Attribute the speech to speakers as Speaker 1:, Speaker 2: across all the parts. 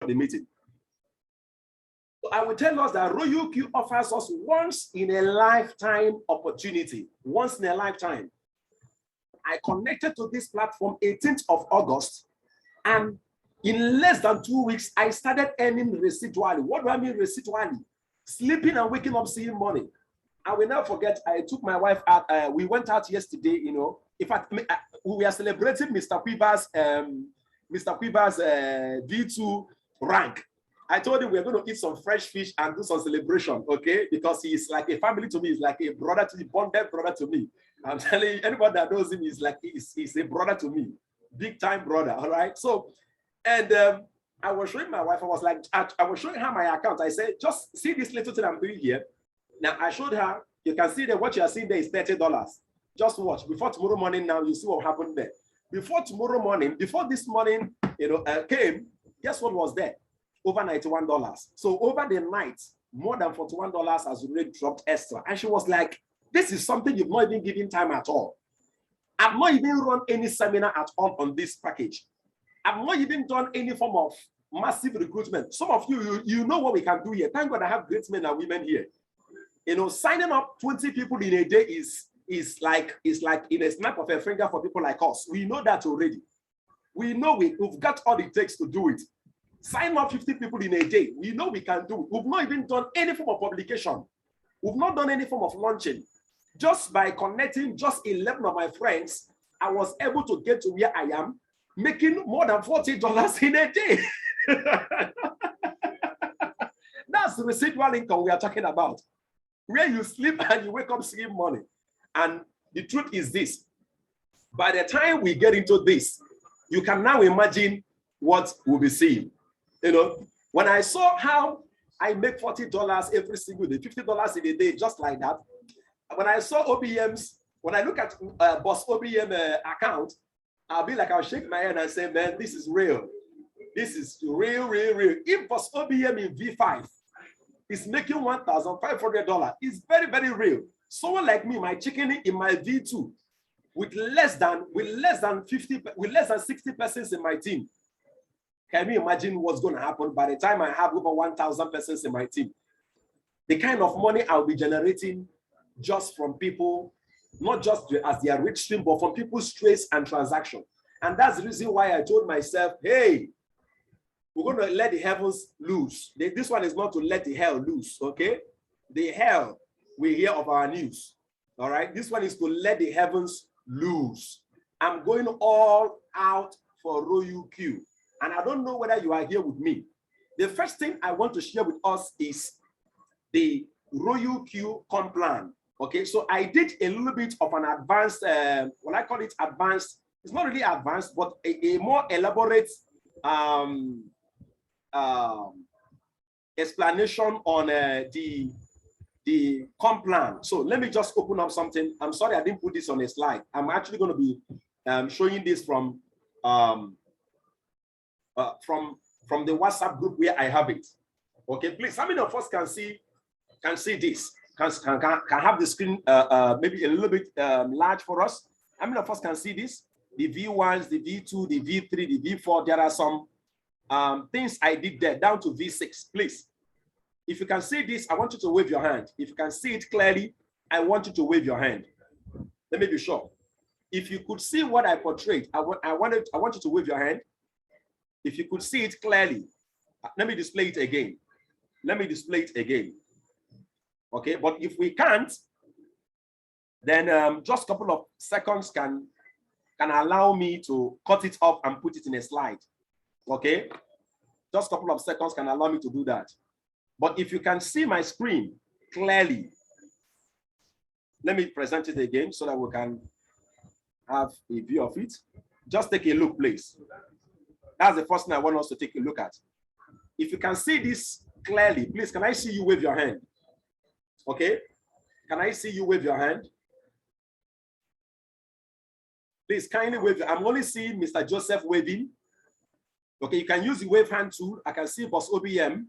Speaker 1: the meeting. So I will tell us that Royal Q offers us once in a lifetime opportunity, once in a lifetime. I connected to this platform 18th of August, and in less than 2 weeks, I started earning residually. What do I mean residually? Sleeping and waking up, seeing money. I will never forget, I took my wife out. We went out yesterday, you know. In fact, we are celebrating Mr. Quiver's V2 rank. I told him we're going to eat some fresh fish and do some celebration, okay? Because he's like a family to me. He's like a brother to me, bonded brother to me. I'm telling you, anybody that knows him is like, he's a brother to me. Big time brother, all right? So, and I was showing my wife, I was like, I was showing her my account. I said, just see this little thing I'm doing here. Now, I showed her, you can see that what you are seeing there is $30. Just watch. Before tomorrow morning now, you see what happened there. Before tomorrow morning, before this morning, you know, came, guess what was there? Over $91. So over the night, more than $41 has already dropped extra. And she was like, this is something you've not even given time at all. I've not even run any seminar at all on this package. I've not even done any form of massive recruitment. Some of you know what we can do here. Thank God I have great men and women here. You know, signing up 20 people in a day is like in a snap of a finger for people like us. We know that already. We know we've got all it takes to do it. Sign up 50 people in a day. We know we can do it. We've not even done any form of publication. We've not done any form of launching. Just by connecting just 11 of my friends, I was able to get to where I am, making more than $40 in a day. That's the residual income we are talking about, where you sleep and you wake up seeing money. And the truth is this, by the time we get into this, you can now imagine what we'll be seeing. You know, when I saw how I make $40 every single day, $50 in a day, just like that. When I saw OBM's, when I look at Boss OBM account, I'll be like, I'll shake my head and say, man, this is real. This is real, real, real. If Boss OBM in V5 is making $1,500, it's very, very real. Someone like me, my chicken in my V2, with less than 60 persons in my team. Can you imagine what's going to happen by the time I have over 1,000 persons in my team? The kind of money I'll be generating just from people, not just as their rich stream, but from people's trades and transactions. And that's the reason why I told myself, hey, we're going to let the heavens loose. This one is not to let the hell loose, okay? The hell we hear of our news, all right? This one is to let the heavens loose. I'm going all out for Royal Q. And I don't know whether you are here with me. The first thing I want to share with us is the Royal Q comp plan. Okay, so I did a little bit of an advanced, what I call it advanced, it's not really advanced, but a more elaborate explanation on the comp plan. So let me just open up something. I'm sorry I didn't put this on a slide. I'm actually going to be showing this from the WhatsApp group where I have it. Okay, please, how many of us can see this? Can have the screen maybe a little bit large for us? How many of us can see this? The V1s, the V2, the V3, the V4. There are some things I did there down to V6. Please, if you can see this, I want you to wave your hand. If you can see it clearly, I want you to wave your hand. Let me be sure. If you could see what I portrayed, I want you to wave your hand. If you could see it clearly, let me display it again. Let me display it again. Okay, but if we can't, then just a couple of seconds can allow me to cut it up and put it in a slide. Okay, just a couple of seconds can allow me to do that. But if you can see my screen clearly, let me present it again so that we can have a view of it. Just take a look, please. That's the first thing I want us to take a look at. If you can see this clearly, please, can I see you wave your hand? Okay, can I see you wave your hand? Please kindly wave. I'm only seeing Mr. Joseph waving. Okay, you can use the wave hand tool. I can see Boss OBM.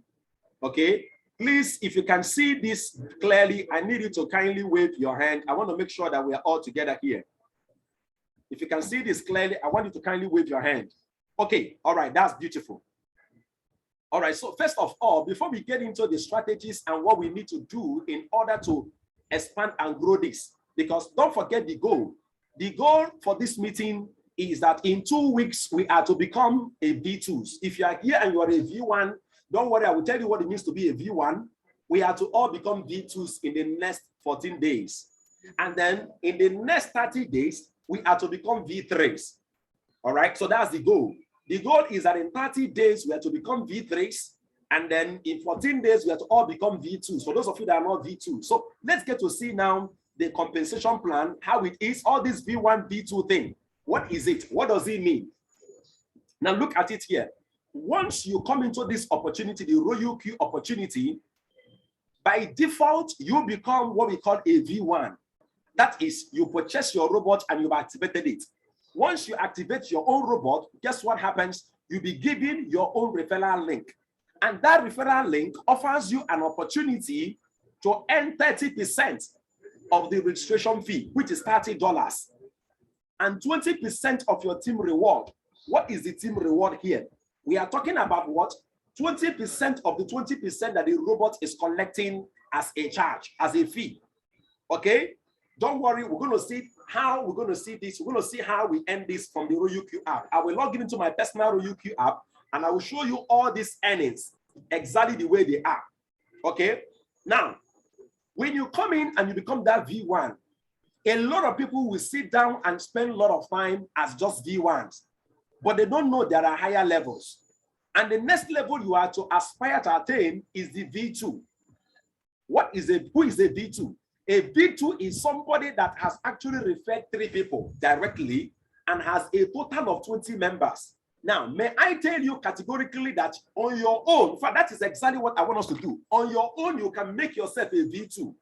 Speaker 1: Okay, please, if you can see this clearly, I need you to kindly wave your hand. I want to make sure that we are all together here. If you can see this clearly, I want you to kindly wave your hand. Okay, all right, that's beautiful. All right, so first of all, before we get into the strategies and what we need to do in order to expand and grow this, because don't forget the goal. The goal for this meeting is that in 2 weeks, we are to become a V2s. If you are here and you are a V1, don't worry, I will tell you what it means to be a V1. We are to all become V2s in the next 14 days. And then in the next 30 days, we are to become V3s. All right, so that's the goal. The goal is that in 30 days, we are to become V3s. And then in 14 days, we are to all become V2s. For those of you that are not V2. So let's get to see now the compensation plan, how it is, all this V1, V2 thing. What is it? What does it mean? Now look at it here. Once you come into this opportunity, the RoyalQ opportunity, by default, you become what we call a V1. That is, you purchase your robot and you've activated it. Once you activate your own robot, guess what happens? You'll be given your own referral link. And that referral link offers you an opportunity to earn 30% of the registration fee, which is $30. And 20% of your team reward. What is the team reward here? We are talking about what? 20% of the 20% that the robot is collecting as a charge, as a fee. Okay? Don't worry, we're going to see how we're going to see this. We're going to see how we end this from the RoyalQ app. I will log into my personal RoyalQ app and I will show you all these earnings exactly the way they are. Okay? Now, when you come in and you become that V1, a lot of people will sit down and spend a lot of time as just V1s, but they don't know there are higher levels. And the next level you are to aspire to attain is the V2. Who is a V2? A V2 is somebody that has actually referred 3 people directly and has a total of 20 members. Now, may I tell you categorically that on your own, in fact, that is exactly what I want us to do. On your own, you can make yourself a V2.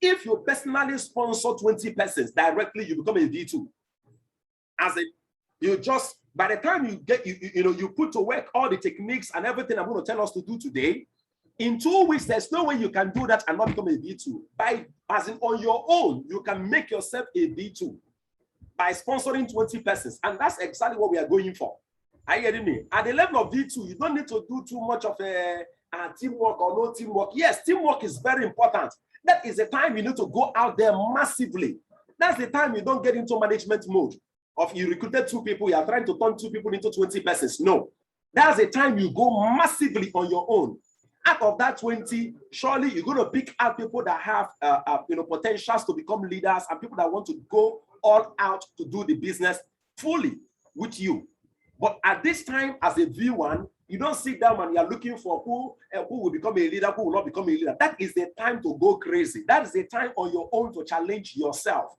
Speaker 1: If you personally sponsor 20 persons directly, you become a V2. By the time you get, you put to work all the techniques and everything I'm going to tell us to do today, in 2 weeks, there's no way you can do that and not become a V2. On your own, you can make yourself a V2 by sponsoring 20 persons. And that's exactly what we are going for. Are you getting me? At the level of V2, you don't need to do too much of a teamwork or no teamwork. Yes, teamwork is very important. That is the time you need to go out there massively. That's the time you don't get into management mode of you recruited 2 people, you are trying to turn 2 people into 20 persons. No, that's the time you go massively on your own. Out of that 20, surely you're going to pick out people that have potentials to become leaders and people that want to go all out to do the business fully with you. But at this time, as a V1, you don't sit down and you're looking for who will become a leader, who will not become a leader. That is the time to go crazy. That is the time on your own to challenge yourself.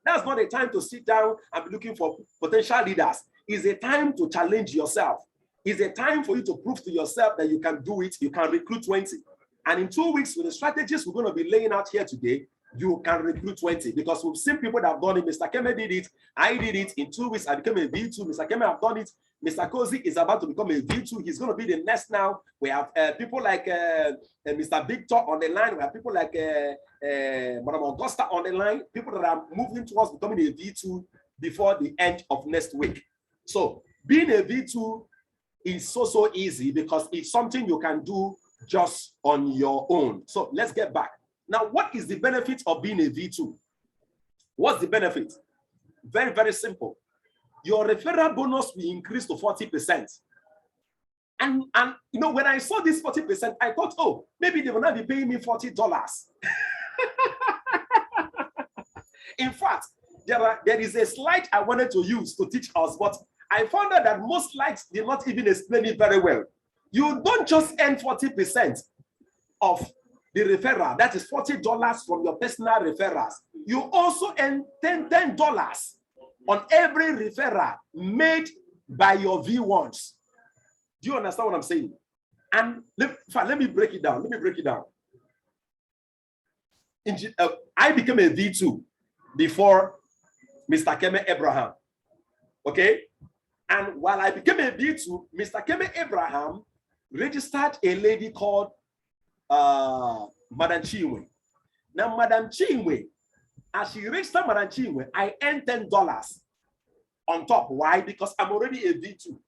Speaker 1: That's not a time to sit down and be looking for potential leaders. It's a time to challenge yourself. It's a time for you to prove to yourself that you can do it. You can recruit 20. And in 2 weeks, with the strategies we're going to be laying out here today, you can recruit 20. Because we've seen people that have done it. Mr. Keme did it. I did it. In 2 weeks, I became a V2. Mr. Keme have done it. Mr. Kozi is about to become a V2. He's going to be the next now. We have people like Mr. Victor on the line. We have people like Madam Augusta on the line. People that are moving towards becoming a V2 before the end of next week. So being a V2 is so easy because it's something you can do just on your own. So let's get back. Now, what is the benefit of being a V2? What's the benefit? Very, very simple. Your referral bonus will increase to 40%. And when I saw this 40%, I thought, oh, maybe they will not be paying me $40. In fact, there is a slide I wanted to use to teach us, but I found out that most slides did not even explain it very well. You don't just earn 40% of the referral. That is $40 from your personal referrals. You also earn $10 on every referral made by your V1s. Do you understand what I'm saying? And let me break it down. I became a V2 before Mr. Keme Abraham. Okay? And while I became a V2, Mr. Keme Abraham registered a lady called Madam Chinwe. Now, Madam Chinwe, as she registered Madam Chinwe, I earned $10 on top. Why? Because I'm already a V2.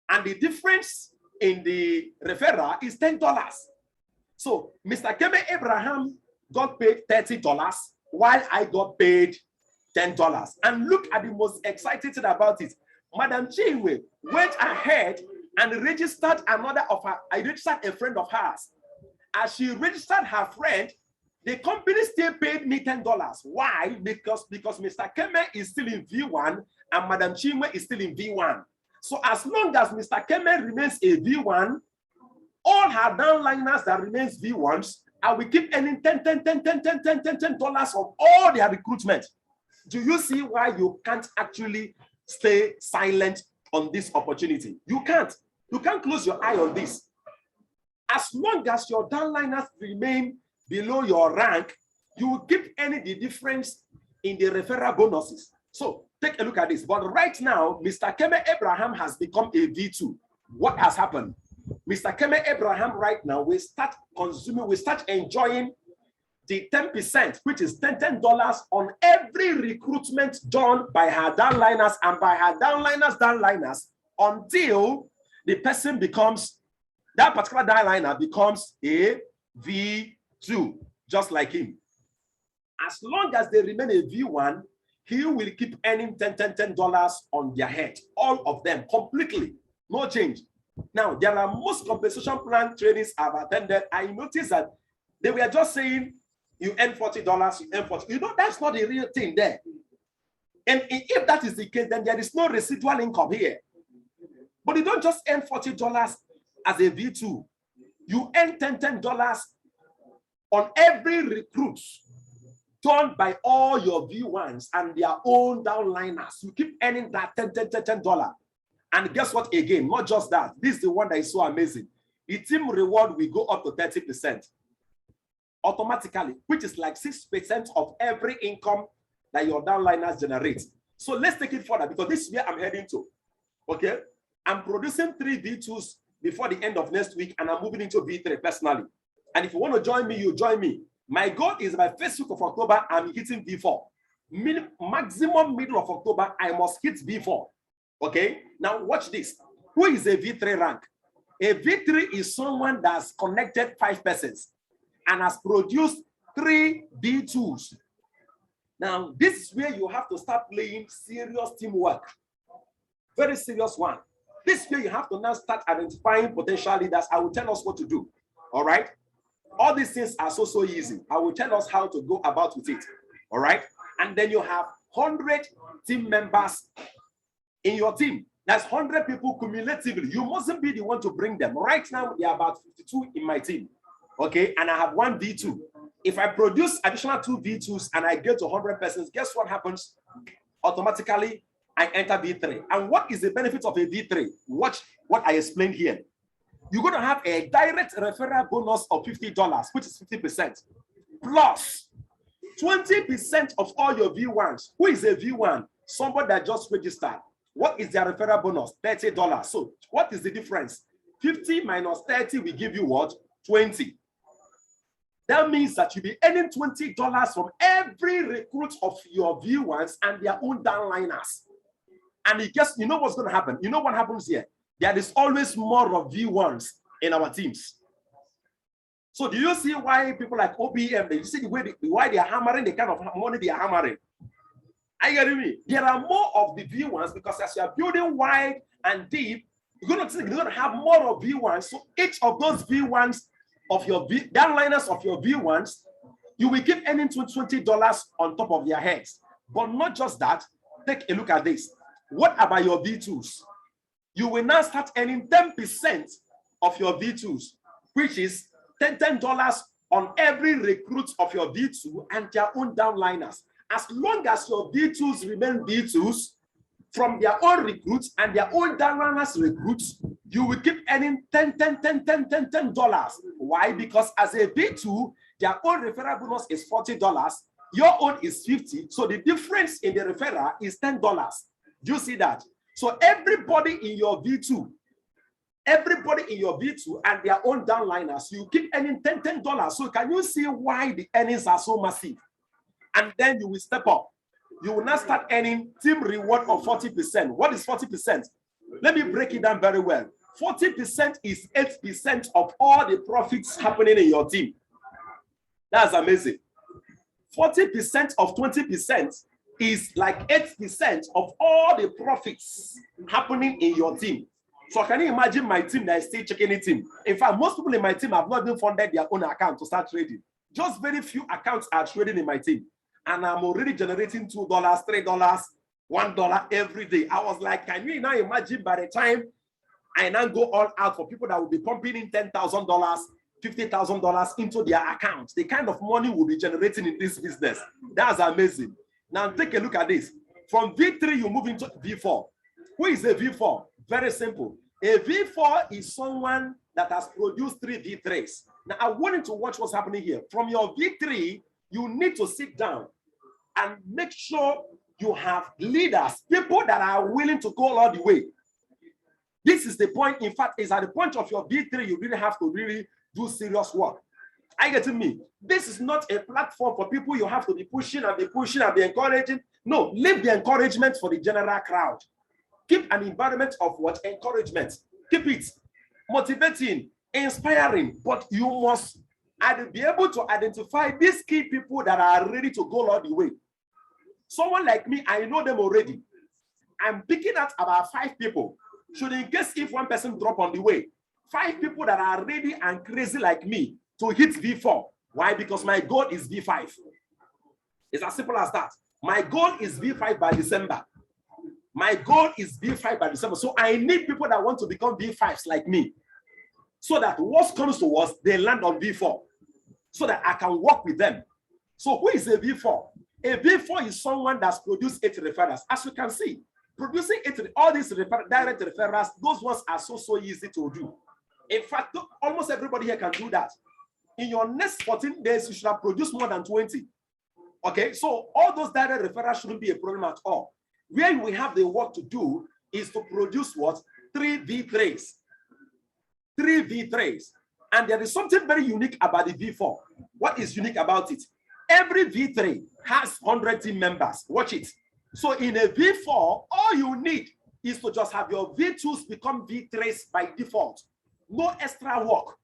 Speaker 1: And the difference in the referral is $10. So Mr. Keme Abraham got paid $30 while I got paid $10. And look at the most exciting thing about it. Madam Chinwe went ahead and registered another of her. I registered a friend of hers. As she registered her friend, the company still paid me $10. Why? Because Mr. Keme is still in V1 and Madam Chinwe is still in V1. So as long as Mr. Keme remains a V1, all her downliners that remains V1s, I will keep earning $10 of all their recruitment. Do you see why you can't actually stay silent on this opportunity? You can't. You can't close your eye on this. As long as your downliners remain below your rank, you will keep earning the difference in the referral bonuses. So take a look at this. But right now, Mr. Keme Abraham has become a V2. What has happened? Mr. Keme Abraham right now will start consuming, will start enjoying the 10%, which is $10 on every recruitment done by her downliners and by her downliners until the person becomes, that particular downliner becomes a V2, just like him. As long as they remain a V1, he will keep earning $10 on their head, all of them, completely, no change. Now, there are most compensation plan trainings I've attended. I noticed that they were just saying, you earn $40, you earn $40. You know, that's not the real thing there. And if that is the case, then there is no residual income here. But you don't just earn $40 as a V2. You earn $10 on every recruit done by all your V1s and their own downliners. You keep earning that $10. And guess what again? Not just that. This is the one that is so amazing. The team reward will go up to 30% automatically, which is like 6% of every income that your downliners generate. So let's take it further because this is where I'm heading to. Okay? I'm producing 3 V2s before the end of next week, and I'm moving into V3 personally. And if you want to join me, you join me. My goal is by first week of October, I'm hitting V4. Maximum middle of October, I must hit V4. Okay? Now watch this. Who is a V3 rank? A V3 is someone that's connected 5 persons and has produced 3 V2s. Now, this is where you have to start playing serious teamwork. Very serious one. This is where you have to now start identifying potential leaders. I will tell us what to do. All right? All these things are so easy. I will tell us how to go about with it. All right? And then you have 100 team members in your team. That's 100 people cumulatively. You mustn't be the one to bring them. Right now, there are about 52 in my team. Okay, and I have 1 V2. If I produce additional 2 V2s and I get to 100 persons, guess what happens? Automatically, I enter V3. And what is the benefit of a V3? Watch what I explained here. You're going to have a direct referral bonus of $50, which is 50%, plus 20% of all your V1s. Who is a V1? Somebody that just registered. What is their referral bonus? $30. So what is the difference? 50 minus 30 will give you what? 20. That means that you'll be earning $20 from every recruit of your V1s and their own downliners. And you know what's going to happen? You know what happens here? There is always more of V1s in our teams. So do you see why people like OBM, you see the way why they are hammering the kind of money they are hammering? Are you getting me? There are more of the V1s because as you are building wide and deep, you're going to have more of V1s. So each of those V1s of your downliners of your V1s, you will keep earning $20 on top of their heads. But not just that, take a look at this. What about your V2s? You will now start earning 10% of your V2s, which is $10 on every recruit of your V2 and their own downliners. As long as your V2s remain V2s from their own recruits and their own downliners recruits, you will keep earning $10. Why? Because as a V2, their own referral bonus is $40. Your own is $50. So the difference in the referral is $10. Do you see that? So everybody in your V2 and their own downliners, you keep earning $10. So can you see why the earnings are so massive? And then you will step up. You will now start earning team reward of 40%. What is 40%? Let me break it down very well. 40% is 8% of all the profits happening in your team. That's amazing. 40% of 20% is like 8% of all the profits happening in your team. So can you imagine my team that is still checking it in? In fact, most people in my team have not even funded their own account to start trading. Just very few accounts are trading in my team. And I'm already generating $2, $3, $1 every day. I was like, can you now imagine by the time I now go all out for people that will be pumping in $10,000, $50,000 into their accounts, the kind of money we'll be generating in this business? That's amazing. Now take a look at this. From V3, you move into V4. Who is a V4? Very simple. A V4 is someone that has produced 3 V3s. Now I want you to watch what's happening here. From your V3, you need to sit down and make sure you have leaders, people that are willing to go all the way. This is the point. In fact, it's at the point of your V3, you really have to really do serious work. Are you getting me? This is not a platform for people you have to be pushing and be encouraging. No, leave the encouragement for the general crowd. Keep an environment of what? Encouragement. Keep it motivating, inspiring, but you must be able to identify these key people that are ready to go all the way. Someone like me, I know them already. I'm picking out about 5 people. Should in case if one person drop on the way, 5 people that are ready and crazy like me to hit V4. Why? Because my goal is V5. It's as simple as that. My goal is V5 by December. My goal is V5 by December. So I need people that want to become V5s like me. So that what comes to us, they land on V4. So that I can work with them. So who is a V4? A V4 is someone that's produced 8 referrals. As you can see, producing 8, all these direct referrals, those ones are so easy to do. In fact, almost everybody here can do that. In your next 14 days, you should have produced more than 20. Okay, so all those direct referrals shouldn't be a problem at all. Where we have the work to do is to produce what? 3 V3s. 3 V3s. And there is something very unique about the V4. What is unique about it? Every V3 has 100 team members. Watch it. So in a V4, all you need is to just have your V2s become V3s by default. No extra work.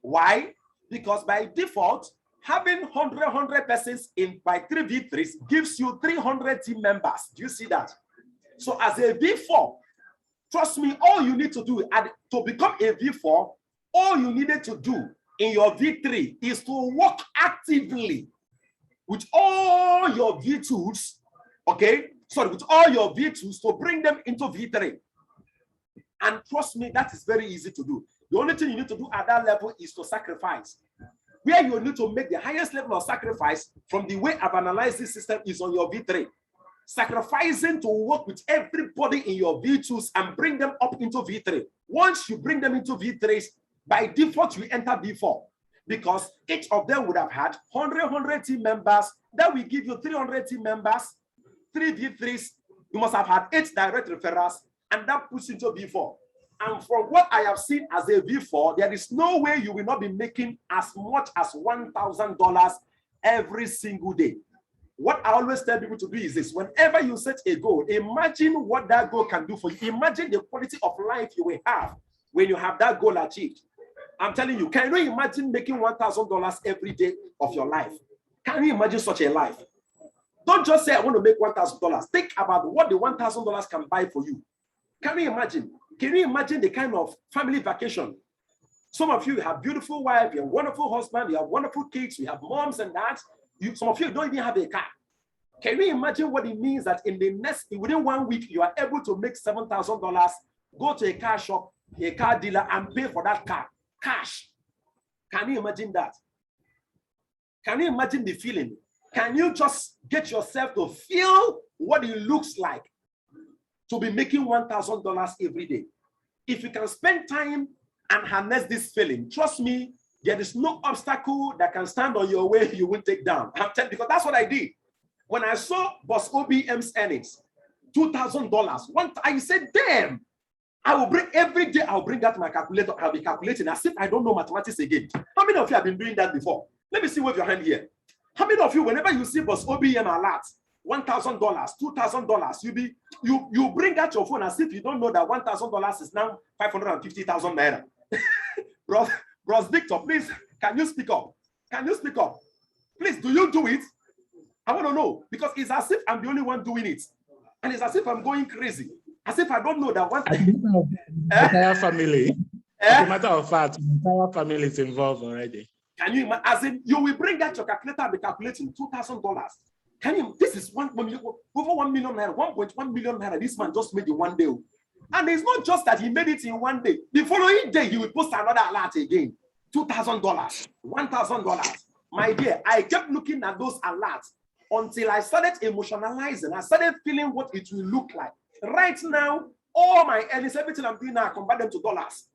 Speaker 1: Why? Because by default, having 100 persons in by 3 V3s gives you 300 team members. Do you see that? So as a V4, trust me, all you need to do to become a V4, all you needed to do in your V3 is to work actively with all your V2s, okay? Sorry, with all your V2s to bring them into V3. And trust me, that is very easy to do. The only thing you need to do at that level is to sacrifice. Where you need to make the highest level of sacrifice from the way I've analyzed this system is on your V3. Sacrificing to work with everybody in your V2s and bring them up into V3. Once you bring them into V3s, by default, you enter V4. Because each of them would have had 100 team members. That will give you 300 team members, 3 V3s. You must have had 8 direct referrals, and that puts into V4. And from what I have seen as a V4, there is no way you will not be making as much as $1,000 every single day. What I always tell people to do is this: whenever you set a goal, imagine what that goal can do for you. Imagine the quality of life you will have when you have that goal achieved. I'm telling you, can you imagine making $1,000 every day of your life? Can you imagine such a life? Don't just say, I want to make $1,000. Think about what the $1,000 can buy for you. Can you imagine? Can you imagine the kind of family vacation? Some of you have beautiful wife, you have wonderful husband, you have wonderful kids, you have moms and dads. Some of you don't even have a car. Can you imagine what it means that within 1 week, you are able to make $7,000, go to a car shop, a car dealer, and pay for that car? Cash. Can you imagine that? Can you imagine the feeling? Can you just get yourself to feel what it looks like to be making $1,000 every day? If you can spend time and harness this feeling, trust me, there is no obstacle that can stand on your way you won't take down. I'm telling you, because that's what I did. When I saw Boss OBM's earnings, $2,000, I said, damn, I will bring every day, I'll bring that to my calculator. I'll be calculating as if I don't know mathematics again. How many of you have been doing that before? Let me see with your hand here. How many of you, whenever you see Boss OBM alert, $1,000, $2,000. You bring out your phone as if you don't know that $1,000 is now 550,000 naira. Bros Victor, please, can you speak up? Can you speak up? Please, do you do it? I want to know, because it's as if I'm the only one doing it. And it's as if I'm going crazy. As if I don't know that one thing.
Speaker 2: The entire family. As a matter of fact, the entire family is involved already.
Speaker 1: Can you imagine? As in, you will bring out your calculator and be calculating $2,000. Can you? This is over 1 million naira, 1.1 million naira. This man just made it one day. And it's not just that he made it in one day. The following day, he will post another alert again. $2,000, $1,000. My dear, I kept looking at those alerts until I started emotionalizing. I started feeling what it will look like. Right now, all my earnings, everything I'm doing now, I convert them to dollars.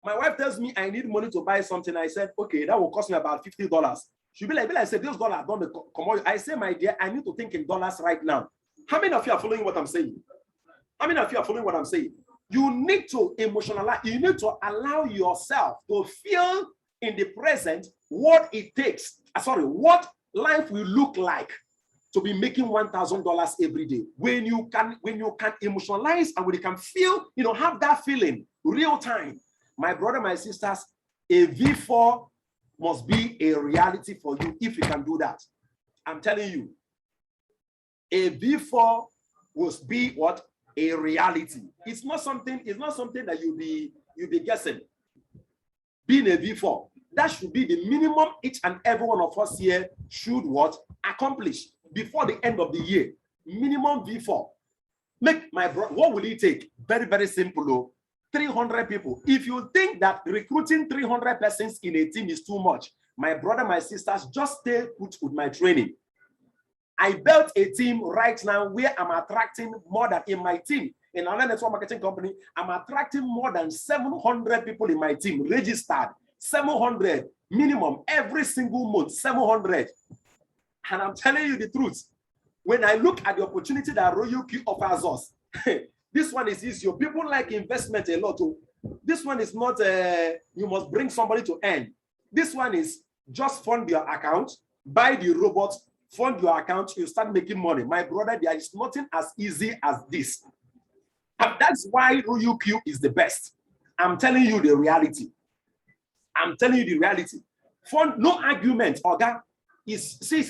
Speaker 1: My wife tells me I need money to buy something. I said, okay, that will cost me about $50. She'll be like, I said, those dollars don't come out. I say, my dear, I need to think in dollars right now. How many of you are following what I'm saying? How many of you are following what I'm saying? You need to emotionalize. You need to allow yourself to feel in the present what it takes. What life will look like to be making $1,000 every day. When you can emotionalize and when you can feel, have that feeling real time. My brother, my sisters, a V4 must be a reality for you if you can do that. I'm telling you, a V4 must be what? A reality. It's not something that you'll be guessing. Being a V4, that should be the minimum each and every one of us here should what? Accomplish before the end of the year. Minimum V4. What will it take? Very, very simple. 300 people. If you think that recruiting 300 persons in a team is too much, my brother, my sisters, just stay put with my training. I built a team right now where I'm attracting more than in my team. In another network marketing company, I'm attracting more than 700 people in my team registered. 700 minimum every single month, 700. And I'm telling you the truth. When I look at the opportunity that Royal Q offers us, this one is easier. People like investment a lot. This one is not, you must bring somebody to earn. This one is just fund your account, buy the robot, fund your account, you start making money. My brother, there is nothing as easy as this. And that's why Royal Q is the best. I'm telling you the reality. I'm telling you the reality. Fund, no argument, Oga. See.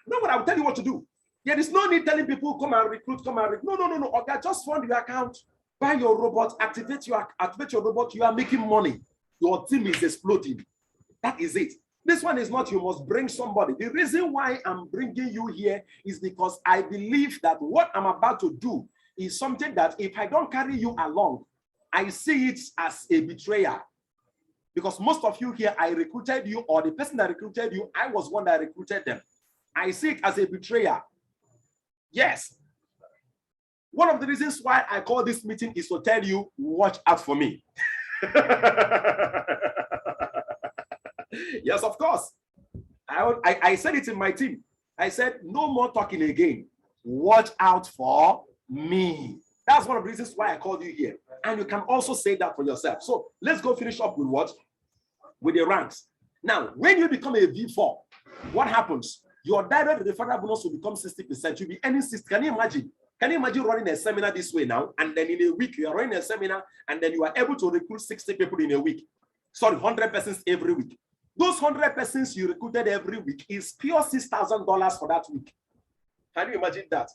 Speaker 1: No, but I will tell you what to do. There is no need telling people, come and recruit. No. Oga, just fund your account, buy your robot, activate your robot. You are making money. Your team is exploding. That is it. This one is not you must bring somebody. The reason why I'm bringing you here is because I believe that what I'm about to do is something that if I don't carry you along, I see it as a betrayal. Because most of you here, I recruited you, or the person that recruited you, I was one that recruited them. I see it as a betrayal. Yes. One of the reasons why I call this meeting is to tell you, watch out for me. Yes, of course. I said it in my team. I said, no more talking again. Watch out for me. That's one of the reasons why I called you here. And you can also say that for yourself. So let's go finish up with what? With the ranks. Now, when you become a V4, what happens? Your direct referral bonus will become 60%. You'll be earning 60. Can you imagine? Can you imagine running a seminar this way now? And then in a week, you are running a seminar, and then you are able to recruit 60 people in a week. Sorry, 100 persons every week. Those 100 persons you recruited every week is pure $6,000 for that week. Can you imagine that?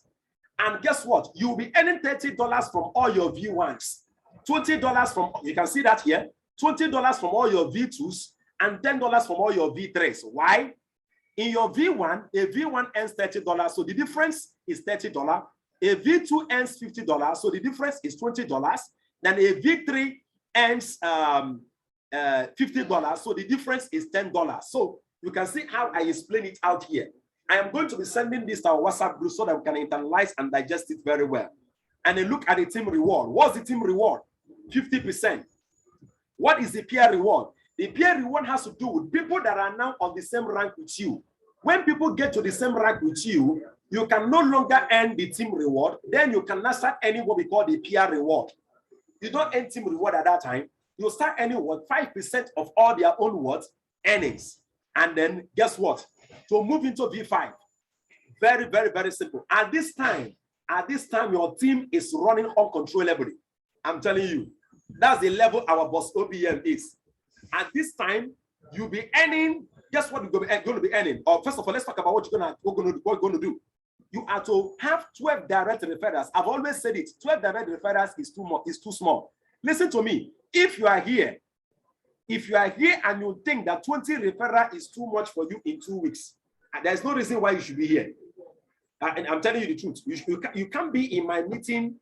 Speaker 1: And guess what? You'll be earning $30 from all your V1s, $20 from, you can see that here, $20 from all your V2s, and $10 from all your V3s. Why? In your V1, a V1 earns $30, so the difference is $30. A V2 earns $50, so the difference is $20. Then a V3 earns $50, so the difference is $10. So you can see how I explain it out here. I am going to be sending this to our WhatsApp group so that we can internalize and digest it very well. And then look at the team reward. What's the team reward? 50%. What is the peer reward? The peer reward has to do with people that are now on the same rank with you. When people get to the same rank with you, you can no longer earn the team reward. Then you can now start earning what we call the peer reward. You don't earn team reward at that time. You start earning what? 5% of all their own what? Earnings. And then guess what? To move into V5. Very, very, very simple. At this time, your team is running uncontrollably. I'm telling you, that's the level our boss OBM is. At this time, you'll be earning. Guess what you're going to be earning? Or first of all, let's talk about what you're going to do. You are to have 12 direct referrals. I've always said it. 12 direct referrals is too small. Listen to me. If you are here and you think that 20 referral is too much for you in 2 weeks, there's no reason why you should be here. And I'm telling you the truth. You can't be in my meeting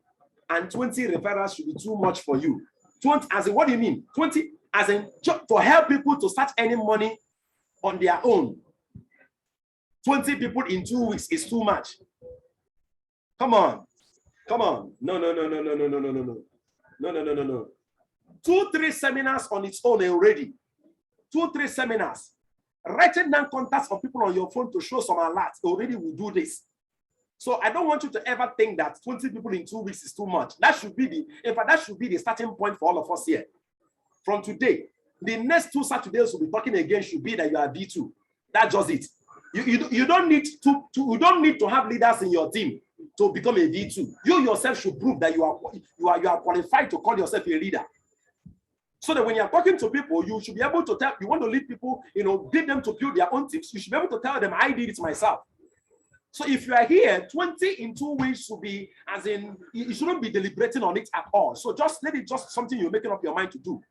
Speaker 1: and 20 referrals should be too much for you. 20, as in, what do you mean? 20, as in, to help people to start earning money on their own. 20 people in 2 weeks is too much. Come on. No. 2-3 seminars on its own already. 2-3 seminars. Writing down contacts of people on your phone to show some alerts already will do this. So I don't want you to ever think that 20 people in 2 weeks is too much. That should be the starting point for all of us here. From today, the next 2 Saturdays we'll be talking again should be that you are V2. That's just it. You don't need to have leaders in your team to become a V2. You yourself should prove that you are qualified to call yourself a leader. So that when you're talking to people, you should be able to tell, you want to lead people, get them to build their own teams. You should be able to tell them, I did it myself. So if you are here, 20 in 2 weeks should be, as in, you shouldn't be deliberating on it at all. So just let it just something you're making up your mind to do.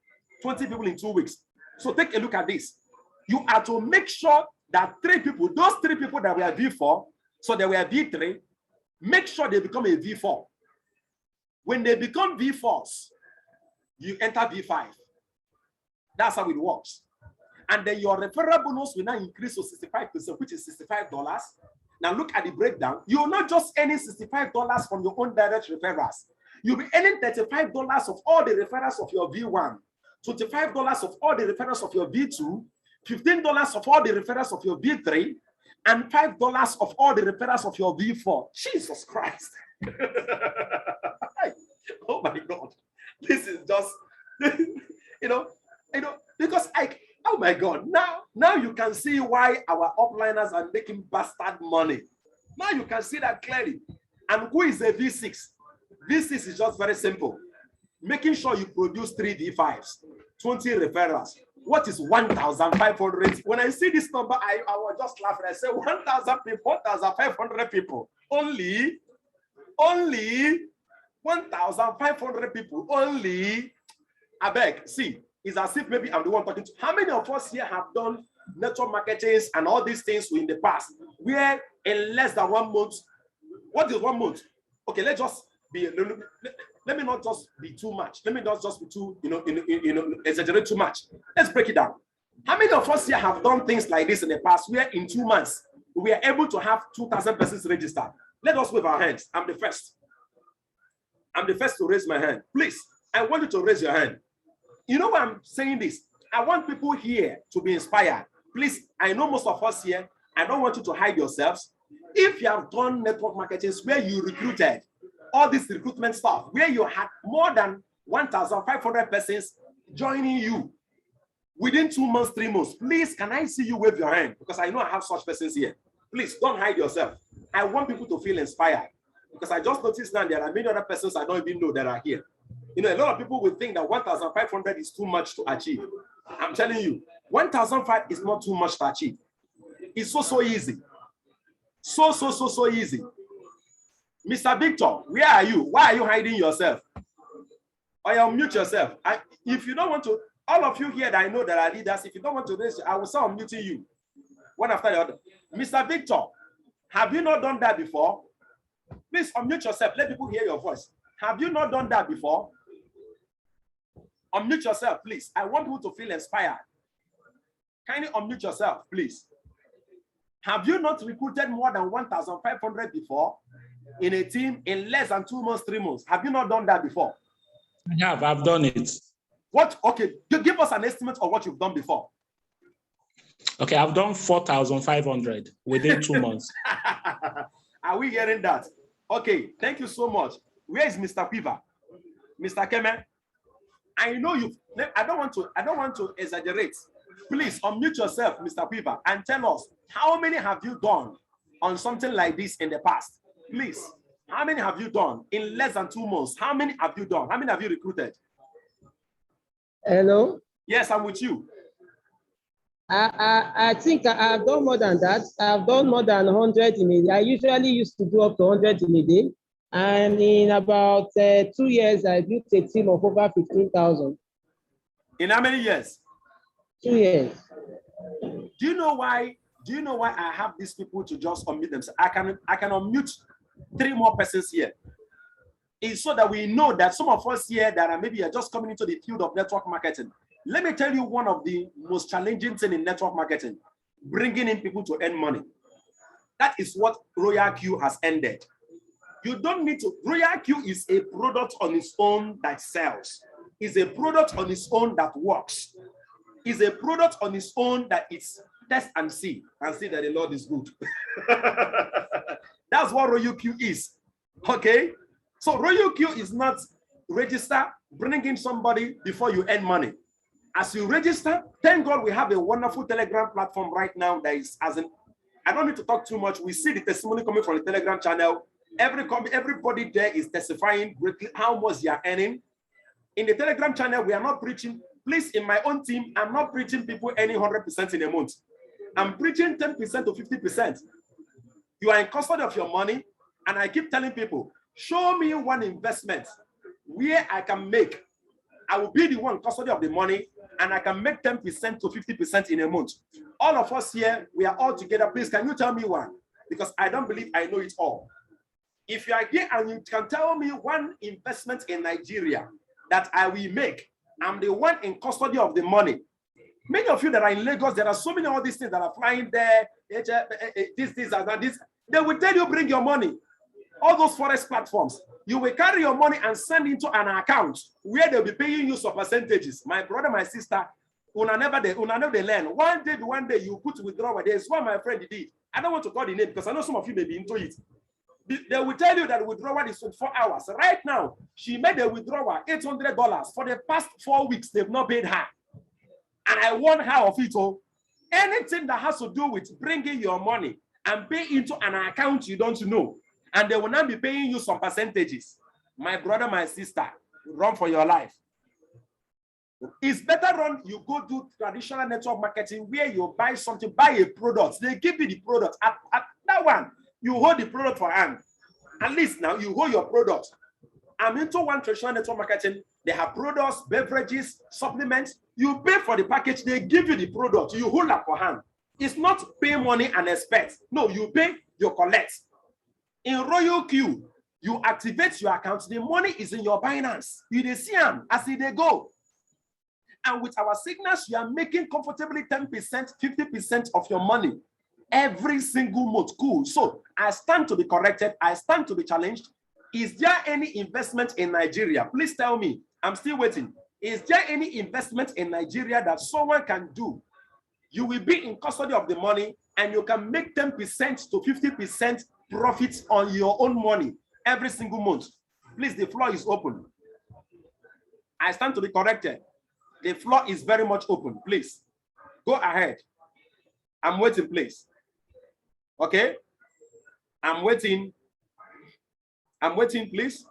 Speaker 1: 20 people in 2 weeks. So take a look at this. You are to make sure that 3 people, those 3 people that were V4, so they were V3, make sure they become a V4. When they become V4s, you enter V5. That's how it works. And then your referral bonus will now increase to 65%, which is $65. Now look at the breakdown. You're not just earning $65 from your own direct referrals. You'll be earning $35 of all the referrals of your V1, $25 of all the referrals of your V2, $15 of all the referrals of your V3, and $5 of all the referrals of your V4. Jesus Christ. Oh my God. This is just, because oh my God, now you can see why our upliners are making bastard money. Now you can see that clearly. And who is a V6? V6 is just very simple. Making sure you produce 3 V5s, 20 referrals. What is 1,500? When I see this number, I was just laughing. I say 1,000 people, 1,500 people. Only 1,500 people. Only. I beg, see. It's as if maybe I'm the one talking to. How many of us here have done network marketing and all these things in the past? Where in less than 1 month, what is 1 month? Okay, let me not just be too much. Let me not just be too, exaggerate too much. Let's break it down. How many of us here have done things like this in the past where in 2 months we are able to have 2,000 persons registered? Let us wave our hands. I'm the first. I'm the first to raise my hand. Please, I want you to raise your hand. You know why I'm saying this? I want people here to be inspired. Please, I know most of us here, I don't want you to hide yourselves. If you have done network marketing where you recruited, all this recruitment stuff, where you had more than 1,500 persons joining you within 2 months, 3 months, please, can I see you wave your hand? Because I know I have such persons here. Please, don't hide yourself. I want people to feel inspired. Because I just noticed now there are many other persons I don't even know that are here. A lot of people will think that 1,500 is too much to achieve. I'm telling you, 1,005 is not too much to achieve. It's so easy. So easy. Mr. Victor, where are you? Why are you hiding yourself? Or you unmute yourself. If you don't want to, all of you here that I know that are leaders, if you don't want to raise, I will start unmuting you. One after the other. Mr. Victor, have you not done that before? Please unmute yourself. Let people hear your voice. Have you not done that before? Unmute yourself, please. I want people to feel inspired. Kindly unmute yourself, please. Have you not recruited more than 1,500 before in a team in less than 2 months, 3 months? Have you not done that before?
Speaker 2: I have. I've done it.
Speaker 1: What? Okay, give us an estimate of what you've done before.
Speaker 2: Okay, I've done 4,500 within 2 months.
Speaker 1: Are we hearing that? Okay, thank you so much. Where is Mr. Quiver? Mr. Kemen? I know you. I don't want to exaggerate. Please unmute yourself, Mr. Quiver, and tell us how many have you done on something like this in the past? Please, how many have you done in less than 2 months? How many have you done? How many have you recruited?
Speaker 3: Hello?
Speaker 1: Yes, I'm with you.
Speaker 3: I think I've done more than that. I've done more than 100 in a day. I usually used to do up to 100 in a day. And in about 2 years, I built a team of over 15,000.
Speaker 1: In how many years?
Speaker 3: 2 years.
Speaker 1: Do you know why? Do you know why I have these people to just unmute themselves? I can unmute 3 more persons here. It's so that we know that some of us here that are maybe are just coming into the field of network marketing. Let me tell you one of the most challenging things in network marketing, bringing in people to earn money. That is what Royal Q has ended. You don't need to. Royal Q is a product on its own that sells. Is a product on its own that works. Is a product on its own that it's test and see that the Lord is good. That's what Royal Q is. Okay? So Royal Q is not register, bring in somebody before you earn money. As you register, thank God we have a wonderful Telegram platform right now that is as in, I don't need to talk too much. We see the testimony coming from the Telegram channel. Everybody there is testifying greatly how much they are earning. In the Telegram channel, we are not preaching. Please, in my own team, I'm not preaching people earning 100% in a month. I'm preaching 10% to 50%. You are in custody of your money, and I keep telling people, show me one investment where I can make. I will be the one in custody of the money, and I can make 10% to 50% in a month. All of us here, we are all together. Please, can you tell me one? Because I don't believe I know it all. If you are here and you can tell me one investment in Nigeria that I will make, I'm the one in custody of the money. Many of you that are in Lagos, there are so many all these things that are flying there, this, and this. They will tell you, bring your money. All those forex platforms, you will carry your money and send into an account where they'll be paying you some percentages. My brother, my sister, una never they learn. One day you put withdrawal. There's one my friend did. I don't want to call the name because I know some of you may be into it. They will tell you that withdrawal is 24 hours. Right now, she made a withdrawal, $800. For the past 4 weeks, they've not paid her. And I warn her of it all. Anything that has to do with bringing your money and pay into an account you don't know, and they will not be paying you some percentages. My brother, my sister, run for your life. It's better run, you go do traditional network marketing where you buy something, buy a product. They give you the product. At that one, you hold the product for hand. At least now you hold your product. I'm into one traditional network marketing. They have products, beverages, supplements. You pay for the package, they give you the product. You hold up for hand. It's not pay money and expect. No, you pay, you collect. In Royal Q, you activate your account. The money is in your Binance. You see them as they go. And with our signals, you are making comfortably 10%, 50% of your money every single month. Cool. So I stand to be corrected. I stand to be challenged. Is there any investment in Nigeria? Please tell me. I'm still waiting. Is there any investment in Nigeria that someone can do? You will be in custody of the money and you can make 10% to 50% profits on your own money every single month. Please, the floor is open. I stand to be corrected. The floor is very much open. Please, go ahead. I'm waiting, please. Okay? I'm waiting. I'm waiting, please.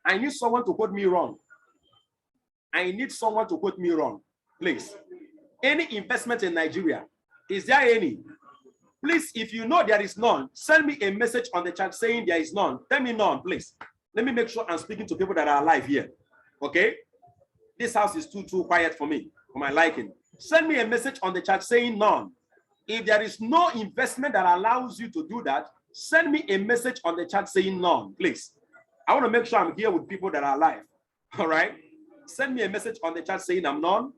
Speaker 1: I need someone to quote me wrong. I need someone to quote me wrong, please. Any investment in Nigeria? Is there any? Please, if you know there is none, send me a message on the chat saying there is none. Tell me none, please. Let me make sure I'm speaking to people that are alive here. Okay? This house is too quiet for me, for my liking. Send me a message on the chat saying none. If there is no investment that allows you to do that, send me a message on the chat saying none, please. I want to make sure I'm here with people that are alive. All right? Send me a message on the chat saying I'm none.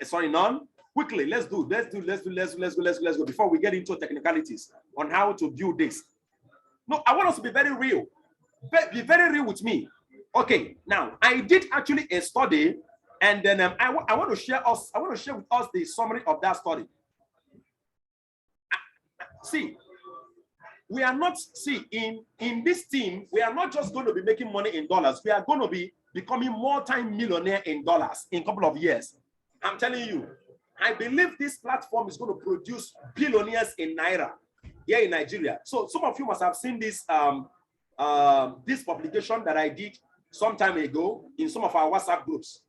Speaker 1: Sorry, none. Quickly, let's go. Before we get into technicalities on how to build this. No, I want us to be very real. Be very real with me. Okay, now I did actually a study, and then I want to share with us the summary of that study. See, we are not in this team. We are not just going to be making money in dollars. We are going to be becoming multi-millionaire in dollars in a couple of years. I'm telling you. I believe this platform is going to produce billionaires in Naira. here in Nigeria. So some of you must have seen this this publication that I did some time ago in some of our WhatsApp groups.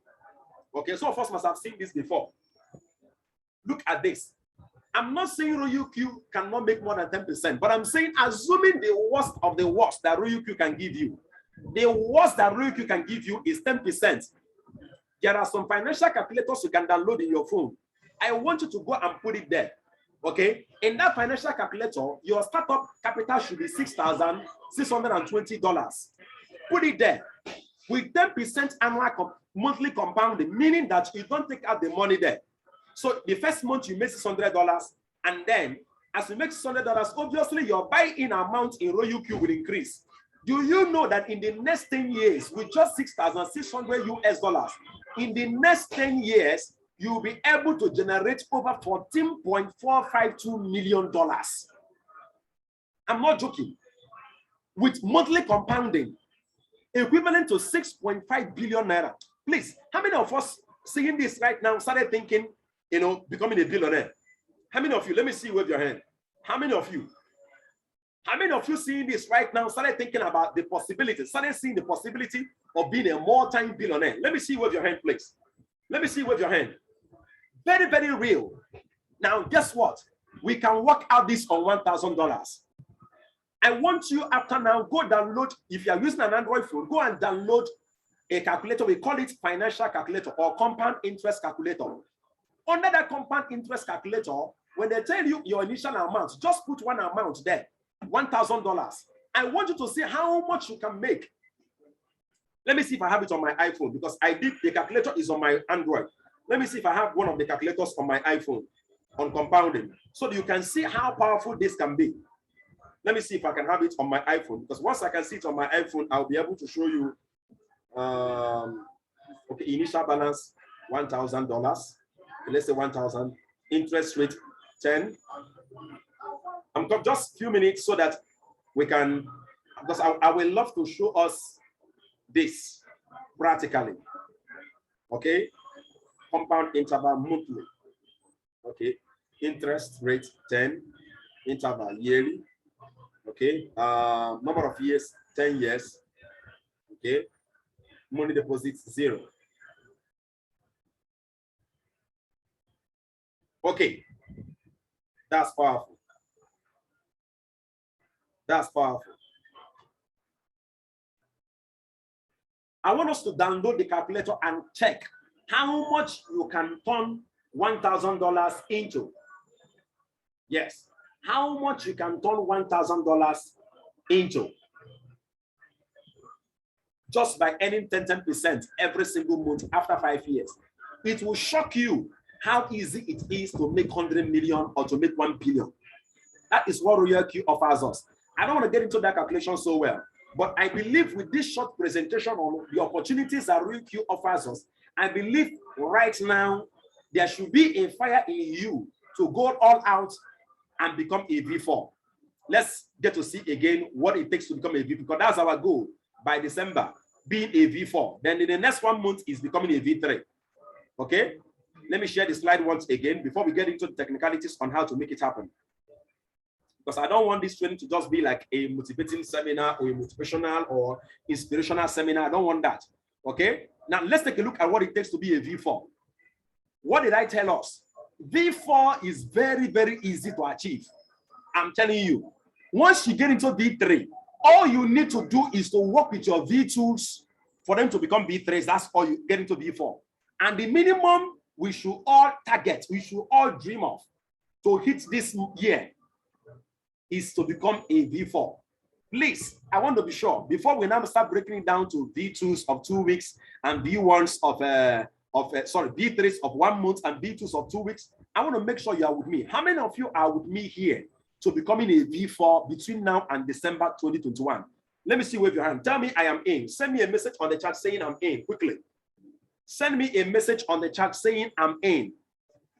Speaker 1: Okay, some of us must have seen this before. Look at this. I'm not saying RoyalQ cannot make more than 10%, but I'm saying assuming the worst of the worst that RoyalQ can give you, the worst that RoyalQ can give you is 10%. There are some financial calculators you can download in your phone. I want you to go and put it there. Okay, in that financial calculator, your startup capital should be $6,620. Put it there with 10% annual monthly compounding, meaning that you don't take out the money there. So the first month you make $600, and then as you make $600, obviously your buy-in amount in RoyalQ will increase. Do you know that in the next 10 years, with just $6,600 US, in the next 10 years, you'll be able to generate over $14.452 million. I'm not joking. With monthly compounding, equivalent to 6.5 billion naira. Please, how many of us seeing this right now started thinking, you know, becoming a billionaire? How many of you? Let me see you wave your hand. How many of you? How many of you seeing this right now started thinking about the possibility, started seeing the possibility of being a multi-billionaire? Let me see you wave your hand, please. Let me see you wave your hand. Very, very real. Now, guess what? We can work out this on $1,000. I want you after now, go download, if you are using an Android phone, go and download a calculator. We call it financial calculator or compound interest calculator. Under that compound interest calculator, when they tell you your initial amount, just put one amount there, $1,000. I want you to see how much you can make. Let me see if I have it on my iPhone, because I did, the calculator is on my Android. Let me see if I have one of the calculators on my iPhone on compounding, so that you can see how powerful this can be. Let me see if I can have it on my iPhone, because once I can see it on my iPhone, I'll be able to show you. Okay, initial balance $1,000. Let's say 1,000. Interest rate 10. I'm talking just a few minutes so that we can, because I will love to show us this practically. Okay, compound interval monthly. Okay, interest rate 10, interval yearly. Okay, number of years 10 years. Okay, money deposits 0. Okay, that's powerful. That's powerful. I want us to download the calculator and check how much you can turn $1,000 into. Yes, how much you can turn $1,000 into just by earning 10% every single month after 5 years. It will shock you how easy it is to make 100 million or to make 1 billion. That is what RoyalQ offers us. I don't want to get into that calculation so well, but I believe with this short presentation on the opportunities that RoyalQ offers us, I believe right now there should be a fire in you to go all out and become a V4. Let's get to see again what it takes to become a V4, because that's our goal by December, being a V4. Then in the next 1 month is becoming a V3. Okay, let me share the slide once again before we get into the technicalities on how to make it happen. Because I don't want this training to just be like a motivating seminar or a motivational or inspirational seminar. I don't want that. Okay, now let's take a look at what it takes to be a V4. What did I tell us? V4 is very, very easy to achieve. I'm telling you, once you get into V3, all you need to do is to work with your V2s for them to become V3s. That's all you get into V4. And the minimum we should all target, we should all dream of to hit this year is to become a V4. Please, I want to be sure, before we now start breaking it down to V2s of 2 weeks and V1s V3s of 1 month and V2s of 2 weeks, I want to make sure you are with me. How many of you are with me here to becoming a V4 between now and December 2021? Let me see, wave your hand. Tell me I am in. Send me a message on the chat saying I'm in quickly. Send me a message on the chat saying I'm in.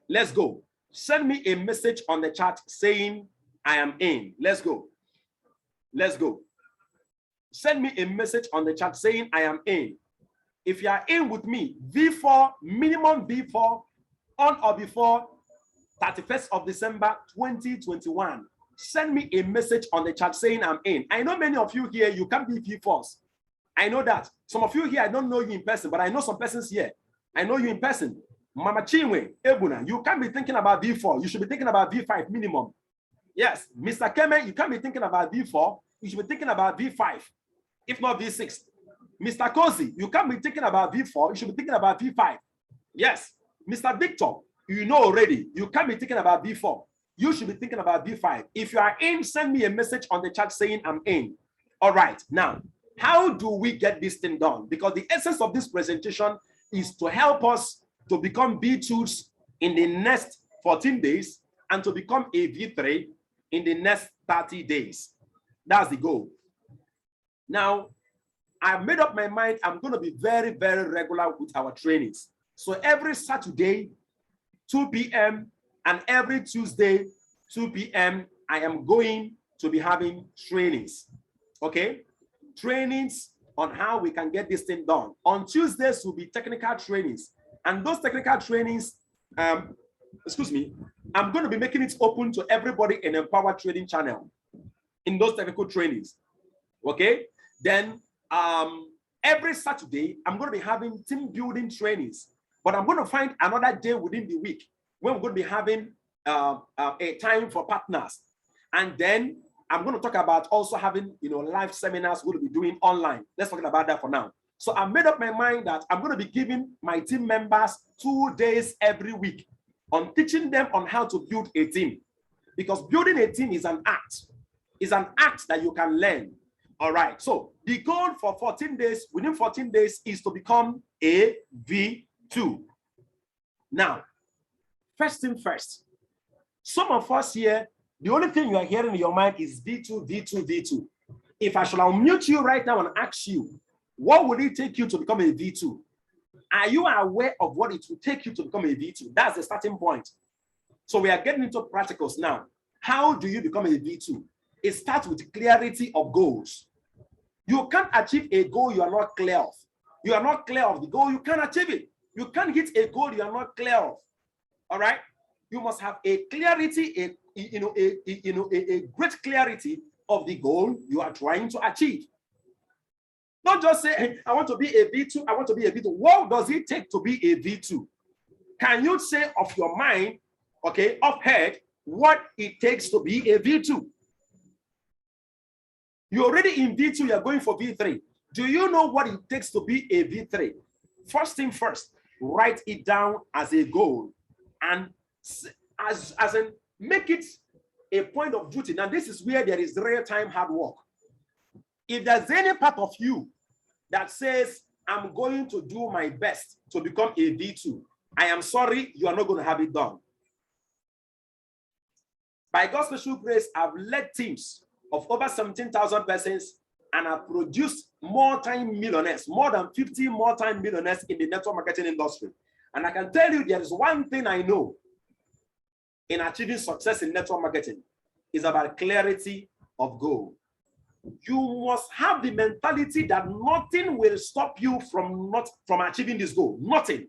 Speaker 1: Let's go. Send me a message on the chat saying I am in. Let's go. Let's go. Send me a message on the chat saying I am in. If you are in with me, V4, minimum V4 on or before 31st of December 2021. send me a message on the chat saying I'm in. I know many of you here, you can't be V4s. I know that. Some of you here, I don't know you in person, but I know some persons here. I know you in person. Mama Chinwe, Ebuna, you can't be thinking about V4. You should be thinking about V5 minimum. Yes, Mr. Keme, you can't be thinking about V4. You should be thinking about V5, if not V6. Mr. Kozi, you can't be thinking about V4. You should be thinking about V5. Yes, Mr. Victor, you know already. You can't be thinking about V4. You should be thinking about V5. If you are in, send me a message on the chat saying I'm in. All right, now, how do we get this thing done? Because the essence of this presentation is to help us to become V2s in the next 14 days and to become a V3 in the next 30 days. That's the goal. Now, I've made up my mind. I'm going to be very, very regular with our trainings. So every Saturday, 2 p.m. and every Tuesday, 2 p.m., I am going to be having trainings. Okay? Trainings on how we can get this thing done. On Tuesdays will be technical trainings. And those technical trainings, I'm going to be making it open to everybody in Empower Trading Channel in those technical trainings. Okay? Then every Saturday, I'm going to be having team building trainings. But I'm going to find another day within the week when we're going to be having a time for partners. And then I'm going to talk about also having, live seminars we're going to be doing online. Let's talk about that for now. So I made up my mind that I'm going to be giving my team members 2 days every week on teaching them on how to build a team. Because building a team is an act. It's an act that you can learn. All right. So the goal for 14 days, within 14 days, is to become a V2. Now, first thing first, some of us here, the only thing you are hearing in your mind is V2, V2, V2. If I should unmute you right now and ask you, what would it take you to become a V2? Are you aware of what it will take you to become a V2? That's the starting point. So we are getting into practicals now. How do you become a V2? It starts with clarity of goals. You can't achieve a goal you are not clear of. You are not clear of the goal, you can't achieve it. You can't hit a goal you are not clear of. All right? You must have a clarity, a great clarity of the goal you are trying to achieve. Not just say, hey, I want to be a V2, I want to be a V2. What does it take to be a V2? Can you say off your mind, okay, off head, what it takes to be a V2? You're already in V2, you're going for V3. Do you know what it takes to be a V3? First thing first, write it down as a goal and make it a point of duty. Now, this is where there is real-time hard work. If there's any part of you that says, I'm going to do my best to become a V2, I am sorry, you are not going to have it done. By God's special grace, I've led teams of over 17,000 persons and have produced multi-millionaires, more than 50 multi-millionaires in the network marketing industry. And I can tell you, there is one thing I know in achieving success in network marketing is about clarity of goal. You must have the mentality that nothing will stop you from achieving this goal. Nothing.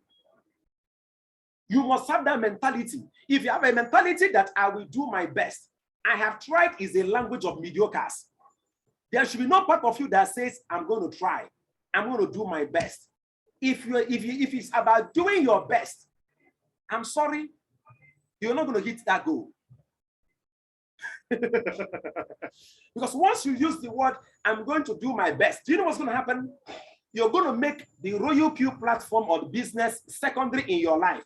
Speaker 1: You must have that mentality. If you have a mentality that I will do my best, I have tried is a language of mediocres. There should be no part of you that says, I'm going to try. I'm going to do my best. If it's about doing your best, I'm sorry, you're not going to hit that goal. Because once you use the word, I'm going to do my best, do you know what's going to happen? You're going to make the Royal Q platform or the business secondary in your life.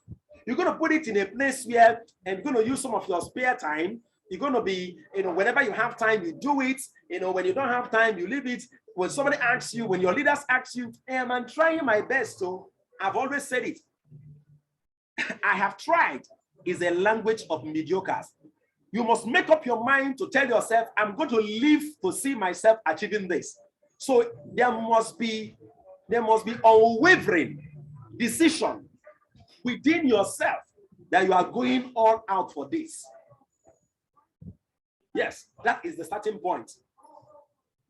Speaker 1: You're going to put it in a place where and you're going to use some of your spare time. You're going to be, whenever you have time, you do it. When you don't have time, you leave it. When somebody asks you, when your leaders ask you, hey, I'm trying my best. So I've always said it. I have tried is a language of mediocres. You must make up your mind to tell yourself, I'm going to live to see myself achieving this. So there must be unwavering decision within yourself that you are going all out for this. Yes, that is the starting point.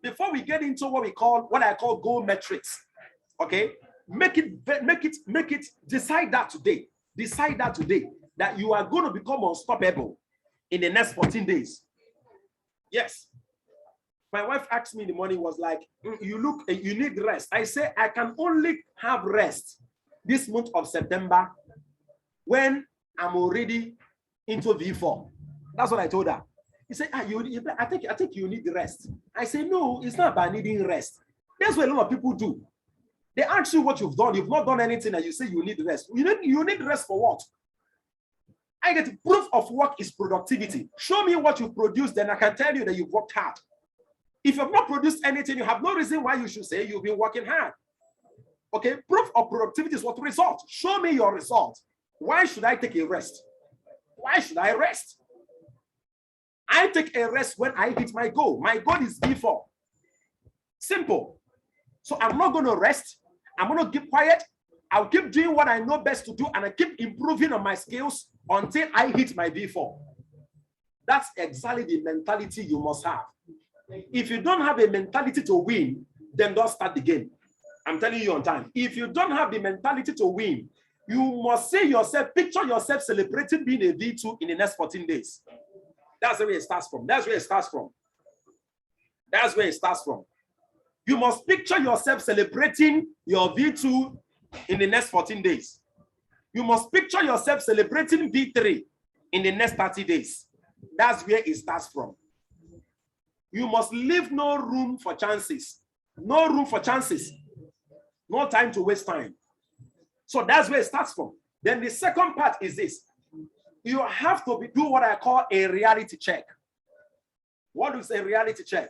Speaker 1: Before we get into what I call goal metrics, okay, make it, decide that today. Decide that today that you are going to become unstoppable in the next 14 days. Yes. My wife asked me in the morning, was like, you need rest. I say, I can only have rest this month of September when I'm already into V4. That's what I told her. He said, I think you need rest. I say, no, it's not about needing rest. That's what a lot of people do. They ask you what you've done. You've not done anything, and you say you need rest. You need rest for what? I get proof of work is productivity. Show me what you produced, then I can tell you that you've worked hard. If you have not produced anything, you have no reason why you should say you've been working hard. Okay, proof of productivity is what result. Show me your result. Why should I take a rest? Why should I rest? I take a rest when I hit my goal. My goal is V4. Simple. So I'm not going to rest. I'm going to keep quiet. I'll keep doing what I know best to do, and I keep improving on my skills until I hit my V4. That's exactly the mentality you must have. If you don't have a mentality to win, then don't start the game. I'm telling you on time. If you don't have the mentality to win, you must see yourself, picture yourself celebrating being a V2 in the next 14 days. That's where it starts from. That's where it starts from. That's where it starts from. You must picture yourself celebrating your V2 in the next 14 days. You must picture yourself celebrating V3 in the next 30 days. That's where it starts from. You must leave no room for chances. No room for chances. No time to waste time. So that's where it starts from. Then the second part is this. You have to do what I call a reality check. What is a reality check?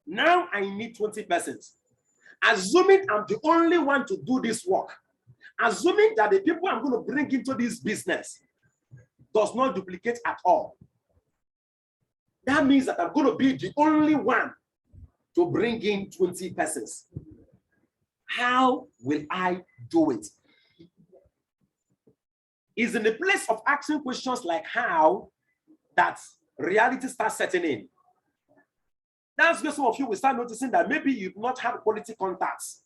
Speaker 1: Now I need 20 persons. Assuming I'm the only one to do this work, assuming that the people I'm going to bring into this business does not duplicate at all, that means that I'm going to be the only one to bring in 20 persons. How will I do it? It's in the place of asking questions like how that reality starts setting in. That's where some of you will start noticing that maybe you've not had quality contacts.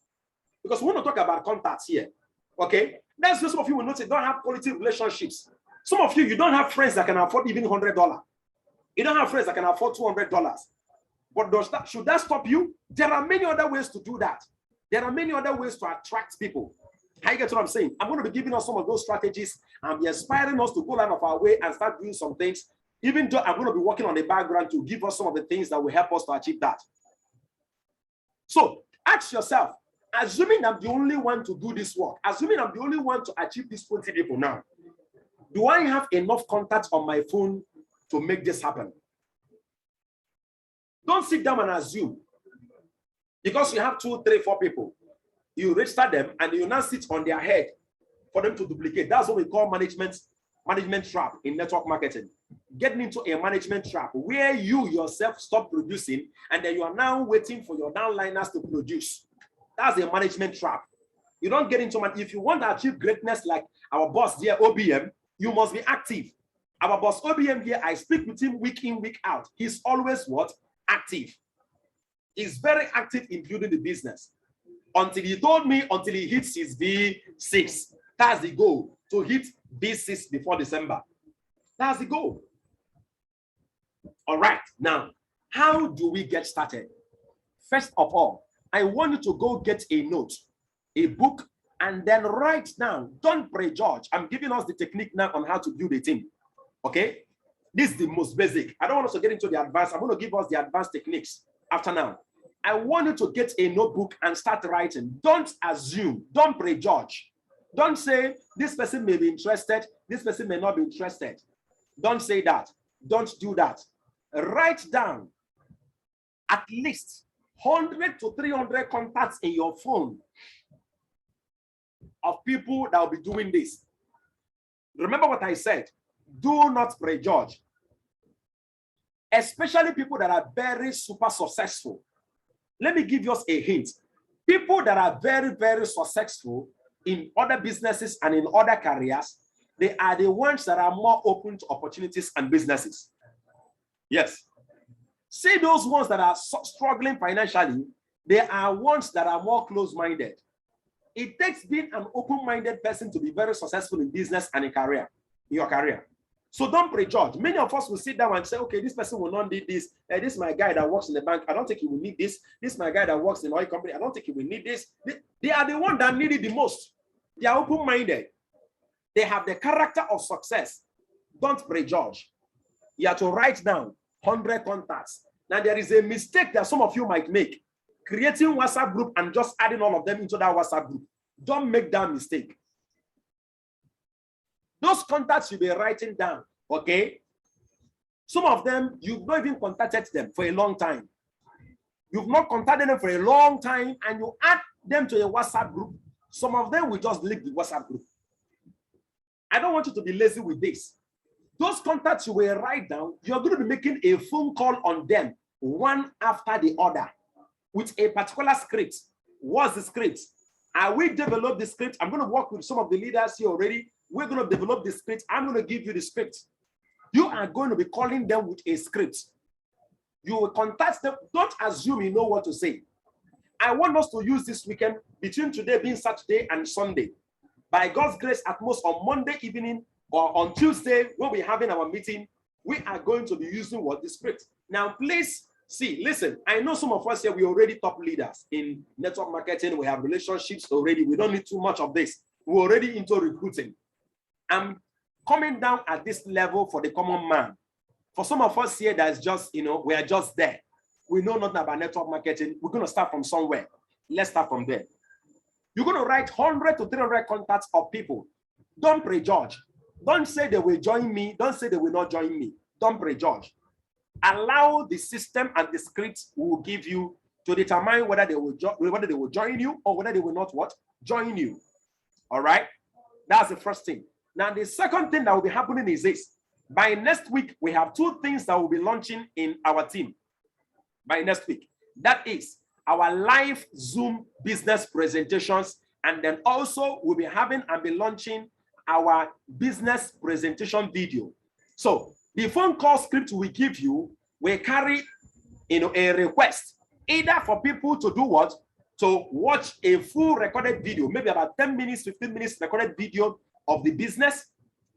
Speaker 1: Because we want to talk about contacts here. Okay? That's where some of you will notice you don't have quality relationships. Some of you, you don't have friends that can afford even $100. You don't have friends that can afford $200. But should that stop you? There are many other ways to do that. There are many other ways to attract people. How you get what I'm saying? I'm going to be giving us some of those strategies and be inspiring us to go out of our way and start doing some things, even though I'm going to be working on the background to give us some of the things that will help us to achieve that. So ask yourself, assuming I'm the only one to do this work, assuming I'm the only one to achieve these 20 people now, do I have enough contacts on my phone to make this happen? Don't sit down and assume. Because you have 2, 3, 4 people, you register them and you now sit on their head for them to duplicate. That's what we call management trap in network marketing. Getting into a management trap where you yourself stop producing and then you are now waiting for your downliners to produce. That's a management trap. You don't get into it. If you want to achieve greatness like our boss here, OBM, you must be active. Our boss OBM here, I speak with him week in, week out. He's always what? Active. He's very active in building the business. Until he told me, until he hits his V6. That's the goal, to hit V6 before December. That's the goal. All right, now, how do we get started? First of all, I want you to go get a note, a book, and then write down. Don't prejudge. I'm giving us the technique now on how to build a team. Okay? This is the most basic. I don't want us to get into the advanced. I'm going to give us the advanced techniques after now. I want you to get a notebook and start writing. Don't assume. Don't prejudge. Don't say, this person may be interested. This person may not be interested. Don't say that. Don't do that. Write down at least 100 to 300 contacts in your phone of people that will be doing this. Remember what I said. Do not prejudge. Especially people that are very super successful. Let me give you a hint. People that are very, very successful in other businesses and in other careers, they are the ones that are more open to opportunities and businesses. Yes. See those ones that are struggling financially, they are ones that are more close-minded. It takes being an open-minded person to be very successful in business and in your career. So don't prejudge. Many of us will sit down and say, okay, this person will not need this. This is my guy that works in the bank. I don't think he will need this. This is my guy that works in oil company. I don't think he will need this. They are the one that need it the most. They are open-minded. They have the character of success. Don't prejudge. You have to write down 100 contacts. Now, there is a mistake that some of you might make. Creating WhatsApp group and just adding all of them into that WhatsApp group. Don't make that mistake. Those contacts you'll be writing down, okay? Some of them, you've not even contacted them for a long time. You've not contacted them for a long time, and you add them to a WhatsApp group. Some of them will just leave the WhatsApp group. I don't want you to be lazy with this. Those contacts you will write down, you're going to be making a phone call on them, one after the other, with a particular script. What's the script? I will develop the script. I'm going to work with some of the leaders here already. We're going to develop the script. I'm going to give you the script. You are going to be calling them with a script. You will contact them. Don't assume you know what to say. I want us to use this weekend, between today being Saturday and Sunday. By God's grace, at most on Monday evening or on Tuesday, when we're having our meeting, we are going to be using what the script. Now, please see, listen, I know some of us here, we already top leaders in network marketing. We have relationships already. We don't need too much of this. We're already into recruiting. I'm coming down at this level for the common man. For some of us here, that's just, we are just there. We know nothing about network marketing. We're going to start from somewhere. Let's start from there. You're going to write 100 to 300 contacts of people. Don't prejudge. Don't say they will join me. Don't say they will not join me. Don't prejudge. Allow the system and the script we will give you to determine whether they will join you or whether they will not join you. All right? That's the first thing. Now, the second thing that will be happening is this. By next week, we have two things that will be launching in our team. By next week. That is our live Zoom business presentations. And then also we'll be having and be launching our business presentation video. So the phone call script we give you will carry a request either for people to do what? To watch a full recorded video, maybe about 10 minutes, 15 minutes recorded video of the business,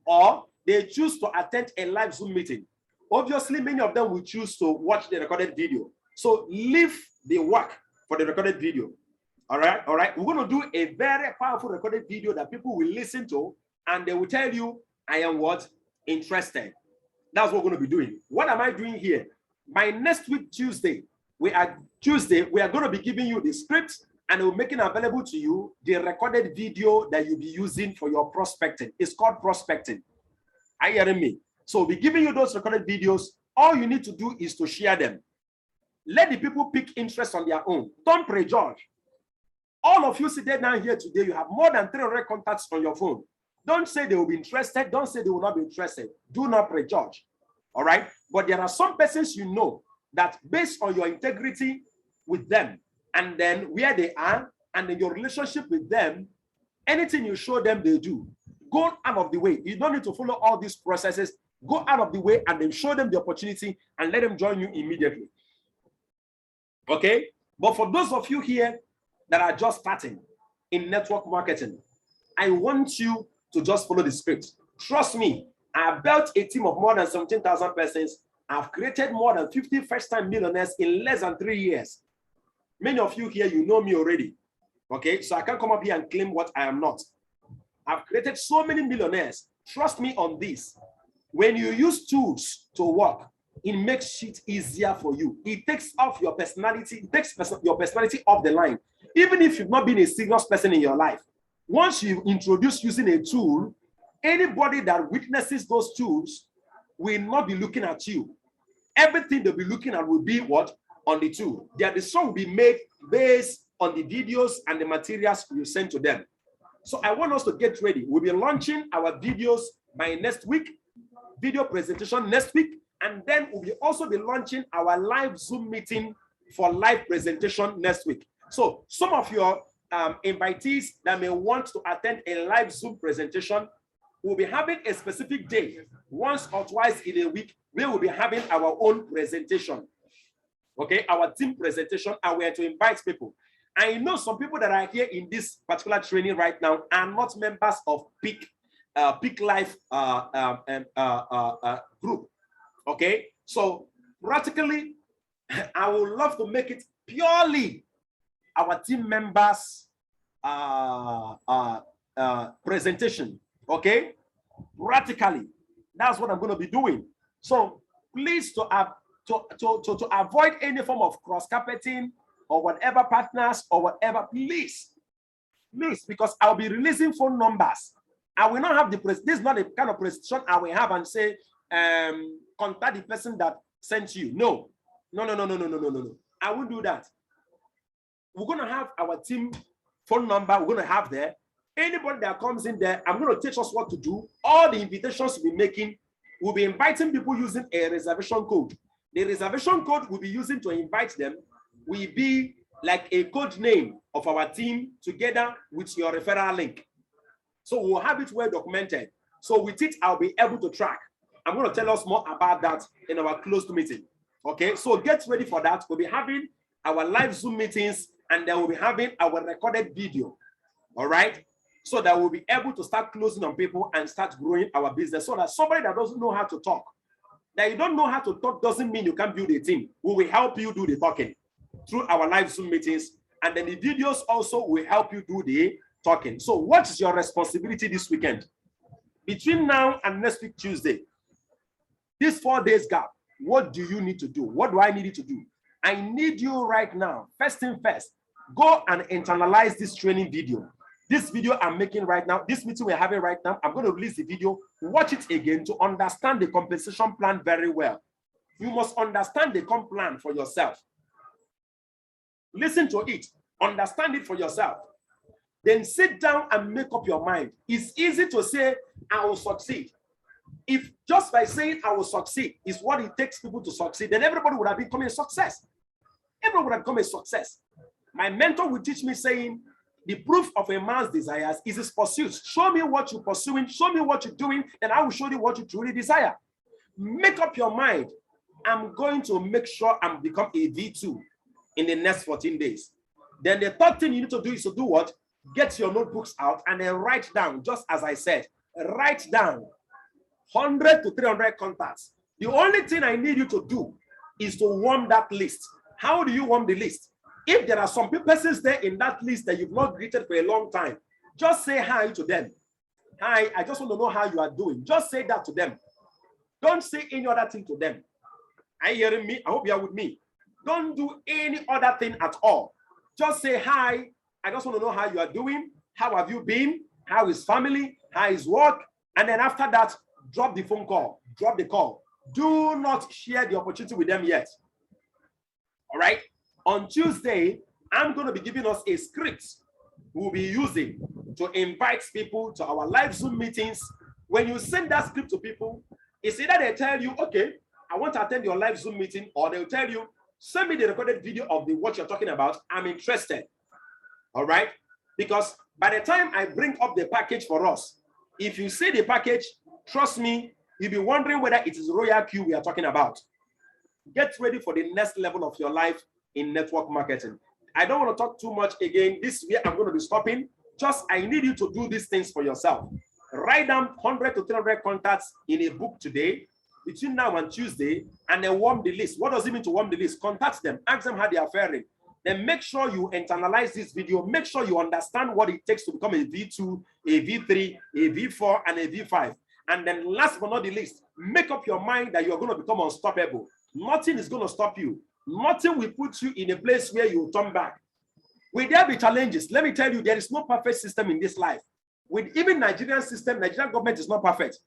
Speaker 1: or they choose to attend a live Zoom meeting. Obviously, many of them will choose to watch the recorded video. So leave the work for the recorded video. All right. We're going to do a very powerful recorded video that people will listen to, and they will tell you, I am what? Interested. That's what we're going to be doing. What am I doing here? By next week, Tuesday, we are going to be giving you the script, and we're making available to you the recorded video that you'll be using for your prospecting. It's called prospecting. Are you hearing me? So we'll be giving you those recorded videos. All you need to do is to share them. Let the people pick interest on their own. Don't prejudge. All of you sitting down here today, you have more than 300 contacts on your phone. Don't say they will be interested. Don't say they will not be interested. Do not prejudge. All right? But there are some persons you know that based on your integrity with them, and then where they are, and then your relationship with them, anything you show them, they do. Go out of the way. You don't need to follow all these processes. Go out of the way and then show them the opportunity and let them join you immediately. Okay? But for those of you here that are just starting in network marketing, I want you to just follow the script. Trust me, I have built a team of more than 17,000 persons. I've created more than 50 first-time millionaires in less than 3 years. Many of you here, you know me already. Okay, so I can't come up here and claim what I am not. I've created so many millionaires. Trust me on this. When you use tools to work, it makes it easier for you. It takes off your personality. It takes your personality off the line. Even if you've not been a serious person in your life, once you introduce using a tool, anybody that witnesses those tools will not be looking at you. Everything they'll be looking at will be what? On the tool. The decision will be made based on the videos and the materials you send to them. So I want us to get ready. We'll be launching our videos by next week, video presentation next week, and then we'll also be launching our live Zoom meeting for live presentation next week. So some of your invitees that may want to attend a live Zoom presentation, we'll be having a specific day, once or twice in a week, we will be having our own presentation. Okay, our team presentation, and we are to invite people. I know some people that are here in this particular training right now are not members of PIC. Peak Life group. Okay, so practically, I would love to make it purely our team members presentation. Okay, practically, that's what I'm going to be doing. So please, to avoid any form of cross carpeting or whatever partners or whatever, please, because I'll be releasing phone numbers. I will not have this is not the kind of presentation I will have and say, contact the person that sent you. No. I won't do that. We're going to have our team phone number. We're going to have there. Anybody that comes in there, I'm going to teach us what to do. All the invitations we'll be making, we'll be inviting people using a reservation code. The reservation code we'll be using to invite them will be like a code name of our team together with your referral link. So we'll have it well documented. So with it, I'll be able to track. I'm going to tell us more about that in our closed meeting. Okay, so get ready for that. We'll be having our live Zoom meetings, and then we'll be having our recorded video. All right, so that we'll be able to start closing on people and start growing our business. So that somebody that doesn't know how to talk, that you don't know how to talk doesn't mean you can't build a team. We will help you do the talking through our live Zoom meetings, and then the videos also will help you do the talking. So what is your responsibility this weekend? Between now and next week, Tuesday, this 4 days gap, what do you need to do? What do I need you to do? I need you right now, first thing first, go and internalize this training video. This video I'm making right now, this meeting we're having right now, I'm going to release the video, watch it again to understand the compensation plan very well. You must understand the comp plan for yourself. Listen to it, understand it for yourself. Then sit down and make up your mind. It's easy to say, I will succeed. If just by saying I will succeed is what it takes people to succeed, then everybody would have become a success. Everyone would have become a success. My mentor would teach me saying, the proof of a man's desires is his pursuits. Show me what you're pursuing, show me what you're doing, and I will show you what you truly desire. Make up your mind. I'm going to make sure I'm become a V2 in the next 14 days. Then the third thing you need to do is to do what? Get your notebooks out and then write down, just as I said, write down 100 to 300 contacts. The only thing I need you to do is to warm that list. How do you warm the list? If there are some persons there in that list that you've not greeted for a long time, just say hi to them. Hi, I just want to know how you are doing. Just say that to them. Don't say any other thing to them. Are you hearing me? I hope you are with me. Don't do any other thing at all. Just say hi. I just want to know how you are doing. How have you been? How is family? How is work? And then after that, drop the phone call. Drop the call. Do not share the opportunity with them yet. All right? On Tuesday, I'm going to be giving us a script we'll be using to invite people to our live Zoom meetings. When you send that script to people, it's either they tell you, okay, I want to attend your live Zoom meeting, or they'll tell you, send me the recorded video of what you're talking about. I'm interested. All right? Because by the time I bring up the package for us, if you see the package, trust me, you'll be wondering whether it is Royal Q we are talking about. Get ready for the next level of your life in network marketing. I don't want to talk too much again. This year I'm going to be stopping. Just, I need you to do these things for yourself. Write down 100 to 300 contacts in a book today, between now and Tuesday, and then warm the list. What does it mean to warm the list? Contact them, ask them how they are faring. Then make sure you internalize this video. Make sure you understand what it takes to become a V2, a V3, a V4, and a V5. And then last but not the least, make up your mind that you're going to become unstoppable. Nothing is going to stop you. Nothing will put you in a place where you turn back. Will there be challenges? Let me tell you, there is no perfect system in this life. With even Nigerian system, Nigerian government is not perfect.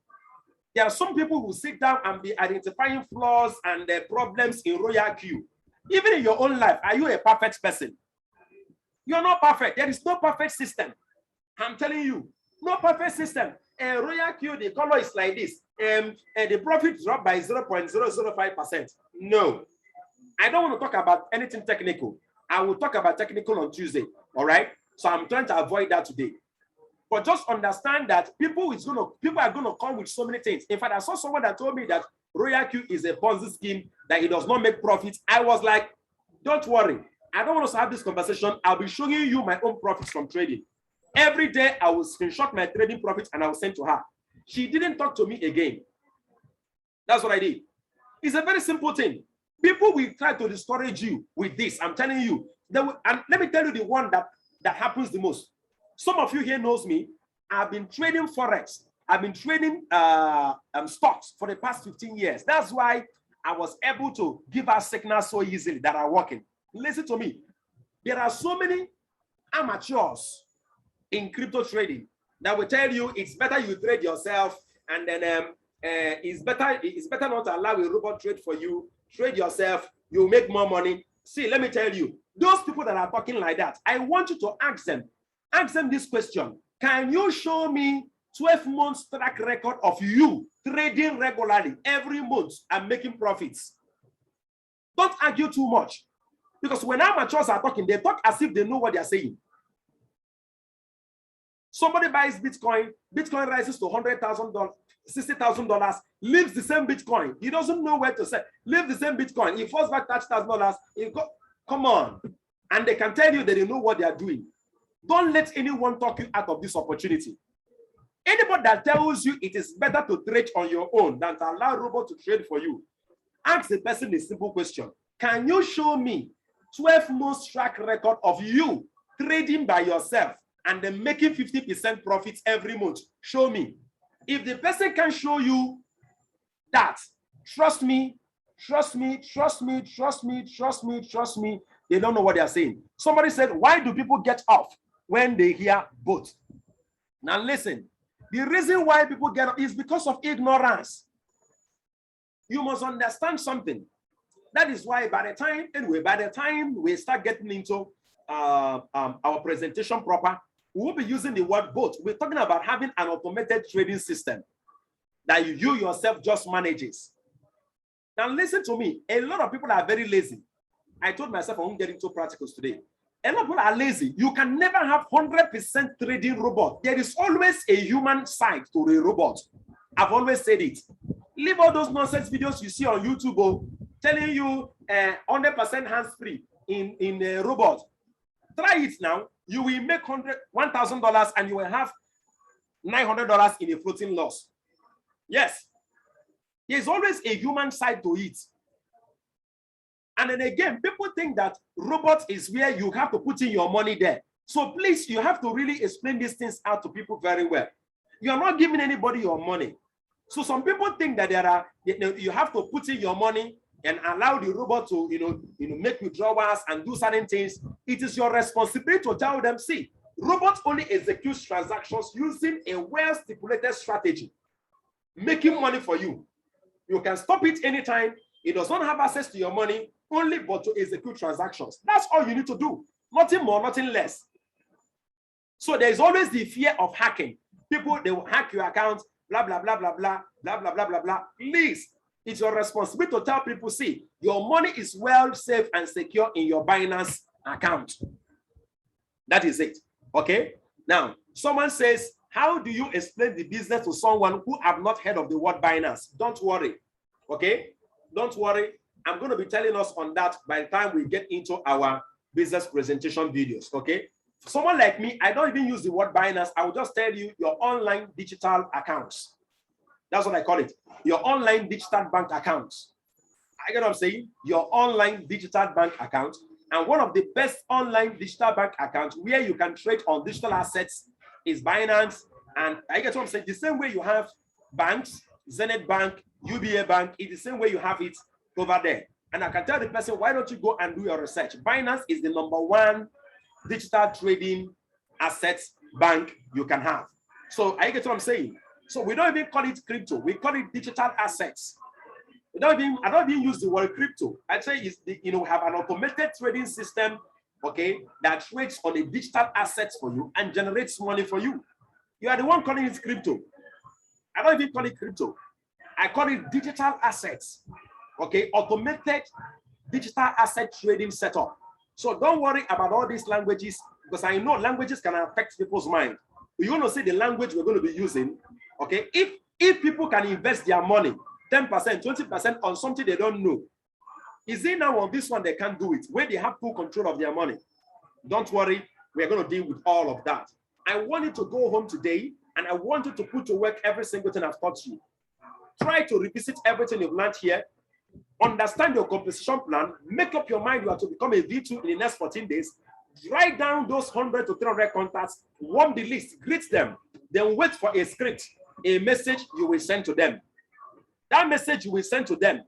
Speaker 1: There are some people who sit down and be identifying flaws and problems in Royal Q. Even in your own life, are you a perfect person? You're not perfect. There is no perfect system. I'm telling you, no perfect system. Royal Q, the color is like this. The profit dropped by 0.005%. No. I don't want to talk about anything technical. I will talk about technical on Tuesday. All right. So I'm trying to avoid that today. But just understand that people are going to come with so many things. In fact, I saw someone that told me that Royal Q is a Ponzi scheme, that it does not make profits. I was like, don't worry. I don't want us to have this conversation. I'll be showing you my own profits from trading. Every day, I will screenshot my trading profits and I will send to her. She didn't talk to me again. That's what I did. It's a very simple thing. People will try to discourage you with this. I'm telling you. And let me tell you the one that happens the most. Some of you here knows me. I've been trading Forex. I've been trading stocks for the past 15 years. That's why I was able to give out signals so easily that are working. Listen to me. There are so many amateurs in crypto trading that will tell you it's better you trade yourself, and then it's better not to allow a robot trade for you. Trade yourself, you'll make more money. See, let me tell you, those people that are talking like that, I want you to ask them this question. Can you show me 12 months track record of you trading regularly every month and making profits? Don't argue too much, because when amateurs are talking, they talk as if they know what they're saying. Somebody buys Bitcoin, Bitcoin rises to $100,000, $60,000, leaves the same Bitcoin. He doesn't know where to sell. Leave the same Bitcoin. He falls back $30,000. Come on. And they can tell you that they know what they are doing. Don't let anyone talk you out of this opportunity. Anybody that tells you it is better to trade on your own than to allow robots to trade for you, ask the person a simple question. Can you show me 12 months track record of you trading by yourself and then making 50% profits every month? Show me. If the person can show you that, trust me, they don't know what they are saying. Somebody said, why do people get off when they hear both? Now listen, the reason why people get off is because of ignorance. You must understand something. That is why by the time we start getting into our presentation proper, we will be using the word both. We're talking about having an automated trading system that you yourself just manages. Now listen to me. A lot of people are very lazy. I told myself I won't get into practicals today. A lot of people are lazy. You can never have 100% trading robot. There is always a human side to a robot. I've always said it. Leave all those nonsense videos you see on YouTube telling you 100% hands-free in a robot. Try it now. You will make $1,000 and you will have $900 in a floating loss. Yes. There's always a human side to it. And then again, people think that robots is where you have to put in your money there. So please, you have to really explain these things out to people very well. You are not giving anybody your money. So some people think that you have to put in your money and allow the robot to make withdrawals and do certain things. It is your responsibility to tell them, see, robots only execute transactions using a well-stipulated strategy, making money for you. You can stop it anytime. It does not have access to your money, only but to execute transactions. That's all you need to do. Nothing more, nothing less. So there is always the fear of hacking. People, they will hack your account, blah, blah, blah, blah, blah, blah, blah, blah, blah, blah. Please, it's your responsibility to tell people, see, your money is well safe and secure in your Binance account. That is it. Okay? Now, someone says, how do you explain the business to someone who have not heard of the word Binance? Don't worry. Okay? Don't worry. I'm going to be telling us on that by the time we get into our business presentation videos. Okay? For someone like me, I don't even use the word Binance. I will just tell you your online digital accounts. That's what I call it. Your online digital bank accounts. I get what I'm saying? Your online digital bank account. And one of the best online digital bank accounts where you can trade on digital assets is Binance. And I get what I'm saying? The same way you have banks, Zenith Bank, UBA Bank, it's the same way you have it over there. And I can tell the person, why don't you go and do your research? Binance is the #1 digital trading assets bank you can have. So I get what I'm saying? So we don't even call it crypto. We call it digital assets. I don't even use the word crypto. I say is we have an automated trading system, okay, that trades on the digital assets for you and generates money for you. You are the one calling it crypto. I don't even call it crypto. I call it digital assets. Okay, automated digital asset trading setup. So don't worry about all these languages, because I know languages can affect people's mind. We're going to see the language we're going to be using. Okay, if people can invest their money 10%, 20% on something they don't know, is it now on this one they can't do it when they have full control of their money? Don't worry, we're going to deal with all of that. I want you to go home today And I want you to put to work every single thing I've taught you. Try to revisit everything you've learned here. Understand your compensation plan. Make up your mind you are to become a V2 in the next 14 days. Write down those 100 to 300 contacts, warm the list, greet them, then wait for a script, a message you will send to them. That message you will send to them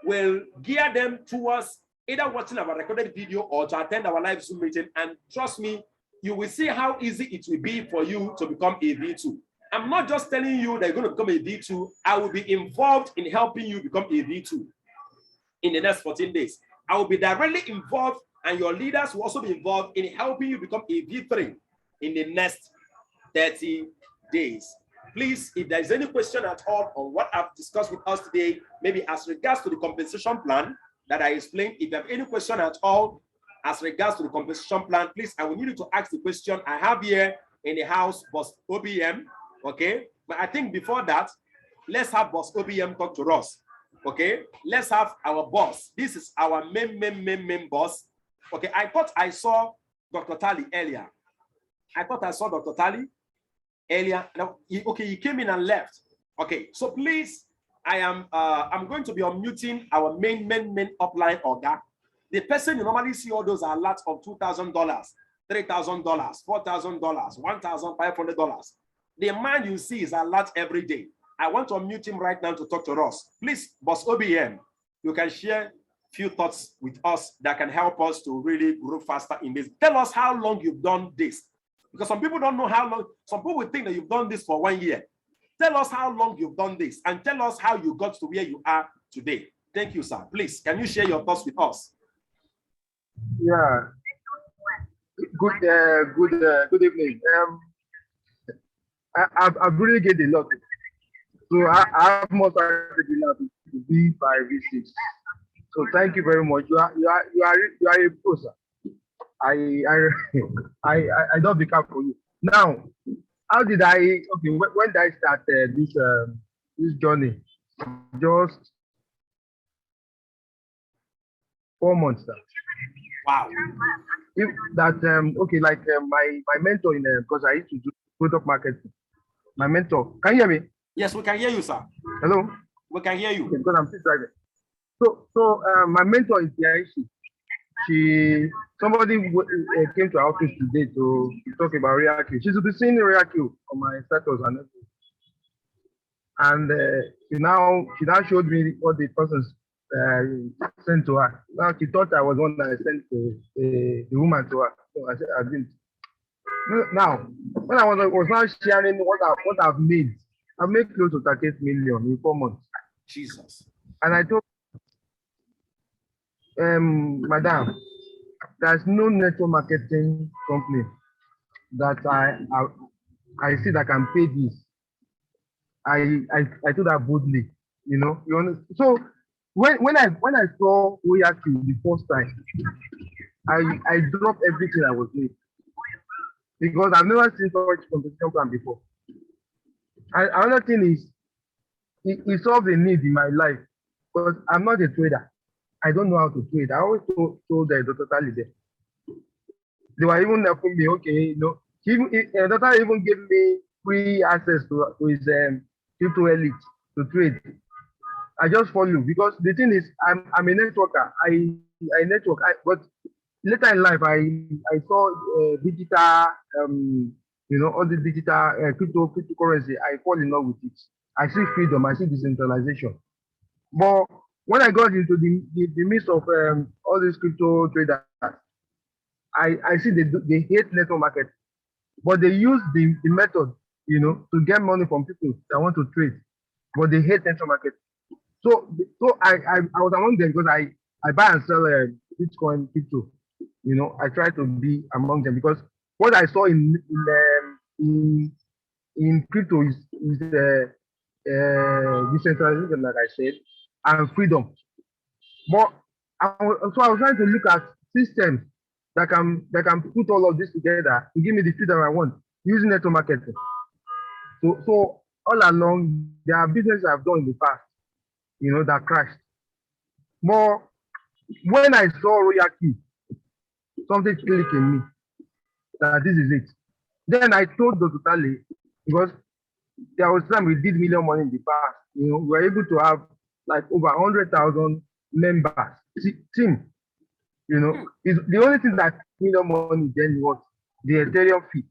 Speaker 1: will gear them towards either watching our recorded video or to attend our live Zoom meeting. And trust me, you will see how easy it will be for you to become a V2. I'm not just telling you that you're going to become a V2. I will be involved in helping you become a V2 in the next 14 days. I will be directly involved, and your leaders will also be involved in helping you become a V3 in the next 30 days. Please, if there is any question at all on what I've discussed with us today, maybe as regards to the compensation plan that I explained, if you have any question at all as regards to the compensation plan, please, I will need you to ask the question. I have here in the house, Boss OBM, okay? But I think before that, let's have Boss OBM talk to us, okay? Let's have our boss. This is our main boss. Okay, I thought I saw Dr. Tali earlier. Now, okay, he came in and left. Okay, so please, I'm going to be unmuting our main upline orga. The person you normally see all those are lots of $2,000, $3,000, $4,000, $1,500. The man you see is a lot every day. I want to unmute him right now to talk to us. Please, Boss OBM, you can share few thoughts with us that can help us to really grow faster in this. Tell us how long you've done this, because some people don't know how long. Some people will think that you've done this for 1 year. Tell us how long you've done this, and tell us how you got to where you are today. Thank you, sir. Please, can you share your thoughts with us?
Speaker 4: Yeah. Good evening. I've really gained a lot. So I have more time to be by V6. So thank you very much. You are a pro, sir. I don't be careful for you. Now, how did I? Okay, when did I start this journey? Just 4 months, sir.
Speaker 1: Wow.
Speaker 4: Okay, like my mentor in because I used to do product marketing. My mentor, can you hear me?
Speaker 1: Yes, we can hear you, sir.
Speaker 4: Hello.
Speaker 1: We can hear you.
Speaker 4: Okay, because I'm still driving. So my mentor is here. Somebody came to our office today to talk about React. She's been seeing React on my status and everything. And she now showed me what the person sent to her. Now she thought I was one that I sent the woman to her. So I said I didn't. Now, when I was now sharing what I've made, I've made close to 38 million in 4 months.
Speaker 1: Jesus.
Speaker 4: And I told Madam, there's no network marketing company that I see that can pay this. I told her boldly, you know. So when I saw Oyaki the first time, I dropped everything I was doing because I've never seen such competition plan before. And another thing is, it solved a need in my life because I'm not a trader. I don't know how to trade. I always told Dr. Tali there. They were even helping me, okay, you know. Dr. even gave me free access to his crypto elite to trade. I just follow because the thing is, I'm a networker. I network, but later in life, I saw digital, you know, all the digital cryptocurrency. I fall in love with it. I see freedom. I see decentralization. But when I got into the midst of all these crypto traders, I see they hate network market, but they use the method, you know, to get money from people that want to trade, but they hate network market. So I was among them because I buy and sell Bitcoin crypto. You know, I try to be among them because what I saw in crypto is decentralization, like I said, and freedom. But I was trying to look at systems that can put all of this together to give me the freedom I want using network marketing. So all along, there are businesses I've done in the past, you know, that crashed. But when I saw Royalty, something clicked in me that this is it. Then I told Dr. Tali, because there was time we did million money in the past. You know, we were able to have like over 100,000 members team. You know, is the only thing that million money then was the Ethereum fee.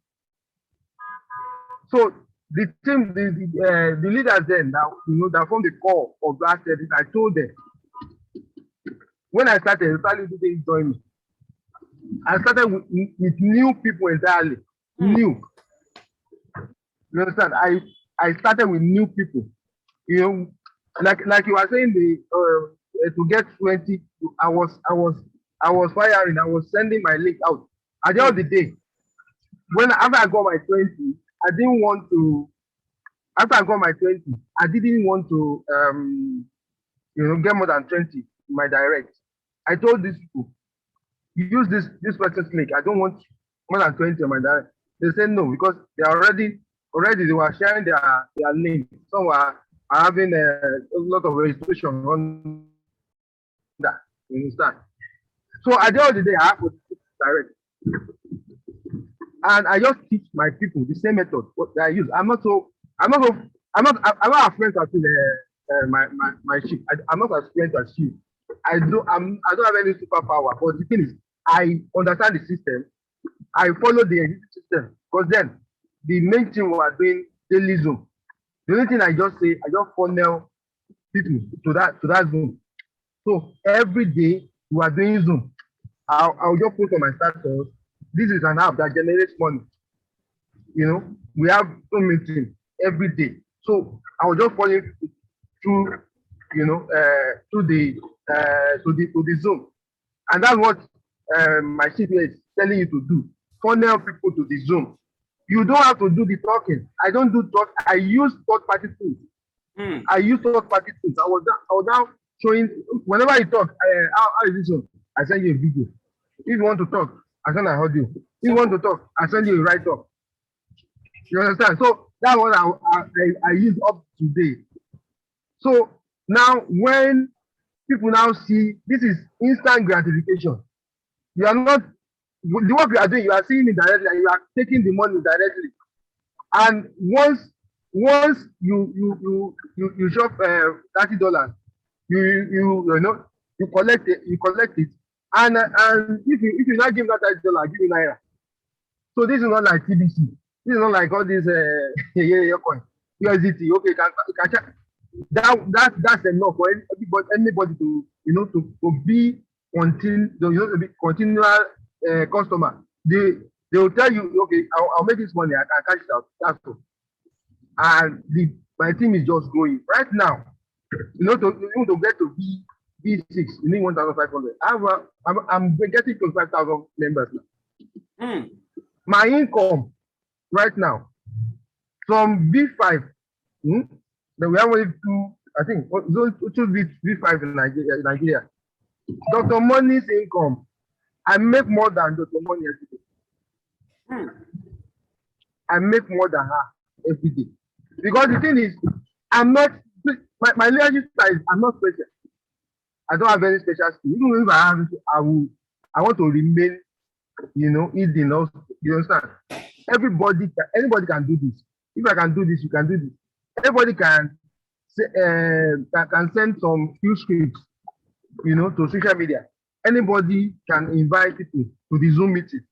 Speaker 4: So the team, the leaders then that that formed the core of last year, I told them when I started, didn't join me. I started with new people entirely. New. You understand? I started with new people. You know, like you were saying, to get 20, I was firing. I was sending my link out. At the end of the day, after I got my 20, I didn't want to. After I got my 20, I didn't want to get more than 20 in my direct. I told these people, use this person's link. I don't want more than 20 on my direct. They said no, because they already they were sharing their link. Some are having a lot of registration on that. You understand? So at the end of the day, I have to direct. And I just teach my people the same method what I use. I'm not afraid to my ship. I'm not as afraid as you. I don't have any superpower, but the thing is, I understand the system. I follow the existing system, because then the main thing we are doing daily Zoom. The only thing I just say, I just funnel people to that Zoom. So every day we are doing Zoom. I'll just put on my status. This is an app that generates money. You know, we have Zoom meeting every day. So I will just follow through, to the Zoom, and that's what my CPA is telling you to do. Funnel people to the Zoom. You don't have to do the talking. I don't do talk. I use third-party tools. I use third-party tools. I was now showing whenever you talk. How is this one? I send you a video. If you want to talk, I send an audio. If you want to talk, I send you a write-up. You understand? So that's what I use up to date. So now when people now see this is instant gratification, you are not the work you are doing, you are seeing it directly, and you are taking the money directly. And once you shop $30, you collect it, and if you not give that $30, give you naira. So this is not like TBC. This is not like all this coin, USDT. Okay, you can check. That's enough for anybody to be continual customer. They will tell you, okay, I'll make this money, I can cash it out. That's all. And my team is just growing right now. To get to B6, you need 1,500. I'm getting to 5,000 members now. My income right now from B5, then we have only two, I think, two B5 in Nigeria. Dr. Money's income, I make more than Dr. Money every day. I make more than her every day. Because the thing is, I'm not, my leadership style, I'm not special. I don't have any special skill. Even if I have it, I want to remain, eating also. You understand? Anybody can do this. If I can do this, you can do this. Everybody can send some few scripts, to social media. Anybody can invite people to the Zoom meeting.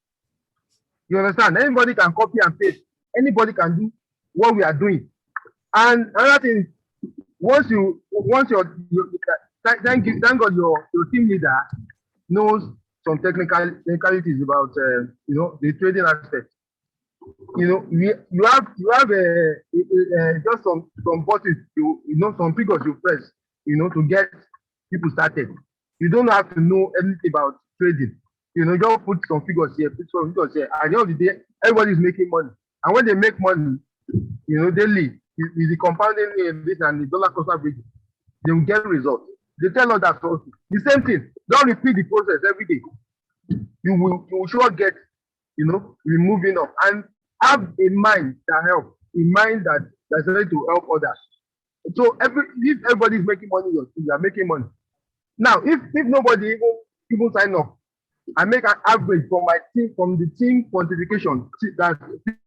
Speaker 4: You understand? Anybody can copy and paste. Anybody can do what we are doing. And another thing, once thank God your team leader knows some technicalities about the trading aspect. You have just some buttons, some figures you press, to get people started. You don't have to know anything about trading. Just put some figures here, put some figures here. At the end of the day, everybody is making money. And when they make money, daily, with the compounding this and the dollar cost average, they will get results. They tell us that also. The same thing. Don't repeat the process every day. You will sure get, moving up, and have a mind that helps, a mind that's ready to help others. So if everybody is making money, you are making money. Now, if nobody even sign up, I make an average from my team, from the team quantification, that's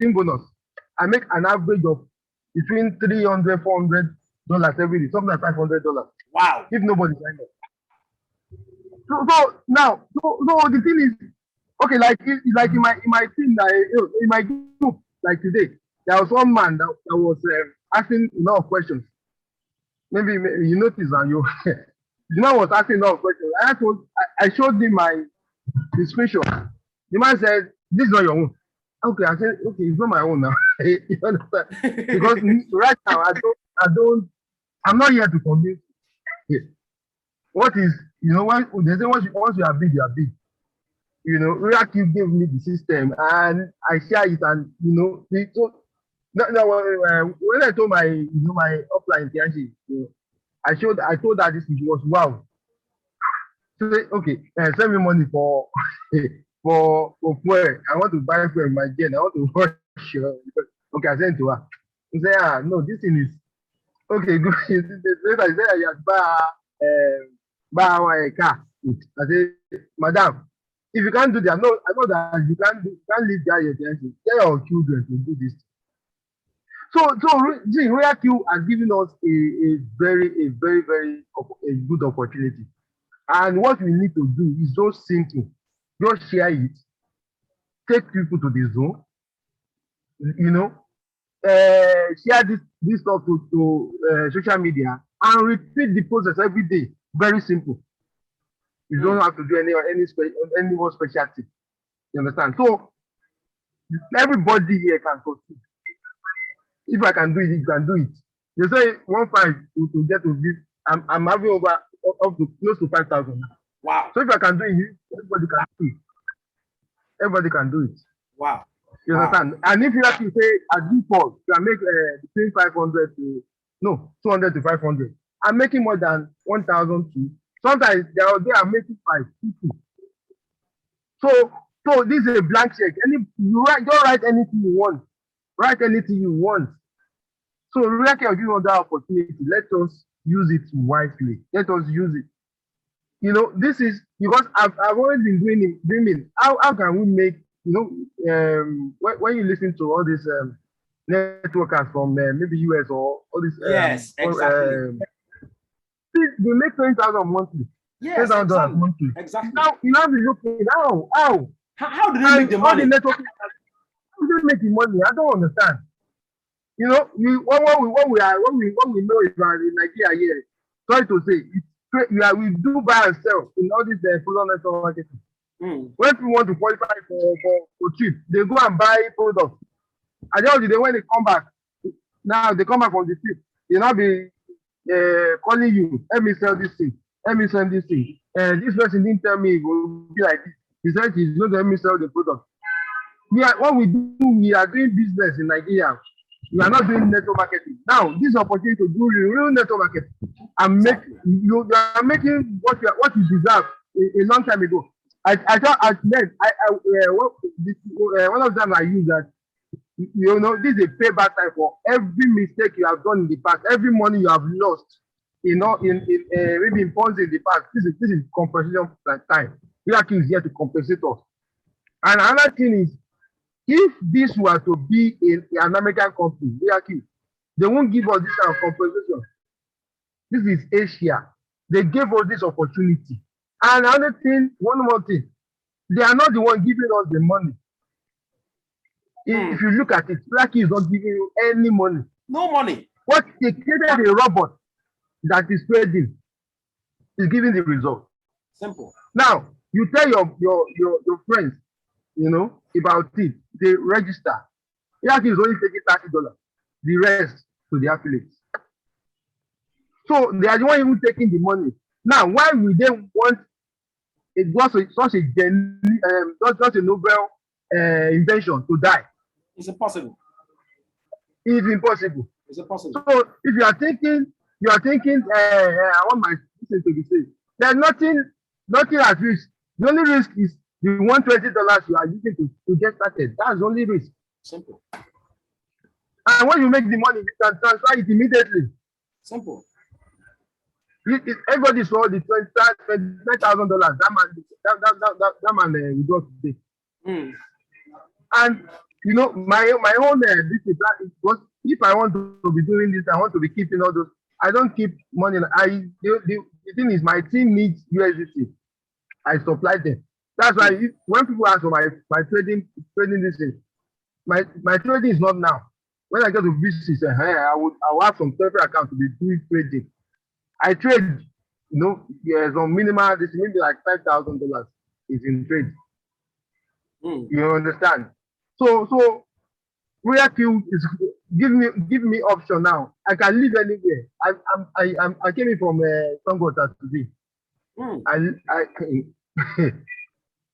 Speaker 4: team bonus. I make an average of between $300, $400 every day, sometimes $500.
Speaker 1: Wow.
Speaker 4: If nobody sign up. So now, the thing is, okay, like in my team, in my group, like today, there was one man that was asking a lot of questions. Maybe you notice and you, the man was asking a lot of questions. I showed him the screenshot. The man said, "This is not your own." Okay, I said, "Okay, it's not my own now." You understand? Because right now, I'm not here to convince you. What is, when they say once you are big, you are big. Reactive gave me the system and I share it, and when I told my my offline internship, I told her this, it was wow. So okay, send me money for for fuel. I want to buy fuel in my gen. I want to wash. Okay, I sent to her. She said, no, this thing is okay. Good. Later, I said, you buy our car. I said, madam, if you can't do that, I know that you can't leave there your attention. Tell your children to do this. So Royal Q has given us a very, very good opportunity. And what we need to do is just simple. Just share it. Take people to the zone. Share this stuff to social media and repeat the process every day. Very simple. You don't have to do any more specialty. You understand? So everybody here can succeed. If I can do it, you can do it. They say 1.5 to get to this. I'm having over up to close to 5,000 now.
Speaker 1: Wow.
Speaker 4: So if I can do it, everybody can do it. Everybody can do it.
Speaker 1: Wow.
Speaker 4: You understand? And if you have to say at default, you can make between 200 to 500. I'm making more than 1,000 too. Sometimes they are making 5 people. So this is a blank check. Don't write anything you want. Write anything you want. So Royal Q will give us that opportunity. Let us use it wisely. Let us use it. This is because I've always been dreaming. How can we make, when you listen to all these networkers from maybe US or all these
Speaker 1: yes, exactly.
Speaker 4: they make 20,000 monthly.
Speaker 1: Yes,
Speaker 4: $10,000 monthly.
Speaker 1: Exactly.
Speaker 4: Now you have to look at
Speaker 1: how do they make the money?
Speaker 4: How do they make the money? I don't understand. What we know about in Nigeria here, sorry to say, we do buy and sell in all these product network marketing. When people want to qualify for trip, they go and buy products. At the end of the day, when they come back, from the trip, they now be calling you, let me sell this thing, let me sell this thing. This person didn't tell me it will be like this. He said he's not let me sell the product. What we do, we are doing business in Nigeria. We are not doing network marketing. Now, this opportunity to do real network marketing and you are making what you deserve a long time ago. One of them I use that, this is a payback time for every mistake you have done in the past, every money you have lost, maybe in funds in the past. This is compensation time. Royal Q is here to compensate us. And another thing is, if this were to be an American company, Royal Q, they won't give us this kind of compensation. This is Asia. They gave us this opportunity. And another thing, one more thing, they are not the one giving us the money. If you look at it, Royal Q is not giving you any money.
Speaker 1: No money.
Speaker 4: What they created a robot that is trading is giving the result.
Speaker 1: Simple.
Speaker 4: Now, you tell your friends, about it, they register. Royal Q is only taking $30. The rest to the affiliates. So they are the one even taking the money. Now, why would they want such a noble invention to die?
Speaker 1: It's impossible.
Speaker 4: It's impossible.
Speaker 1: It's impossible.
Speaker 4: So if you are thinking, I want my system to be safe. There's nothing at risk. The only risk is the $120 you are using to get started. That's the only risk.
Speaker 1: Simple.
Speaker 4: And when you make the money, you can transfer it immediately.
Speaker 1: Simple.
Speaker 4: Everybody saw the $29,000. That man we got today. And you know, my own this is that was if I want to be doing this, I want to be keeping all those. I don't keep money. The thing is, my team needs USDT. I supply them. That's why when people ask for my trading this thing, my trading is not now. When I get to business, I will have some separate account to be doing trading. I trade, you know, on minimal. This maybe like $5,000 is in trade. You understand? So Royal Q is give me option now. I can live anywhere. I came in from Songota today. I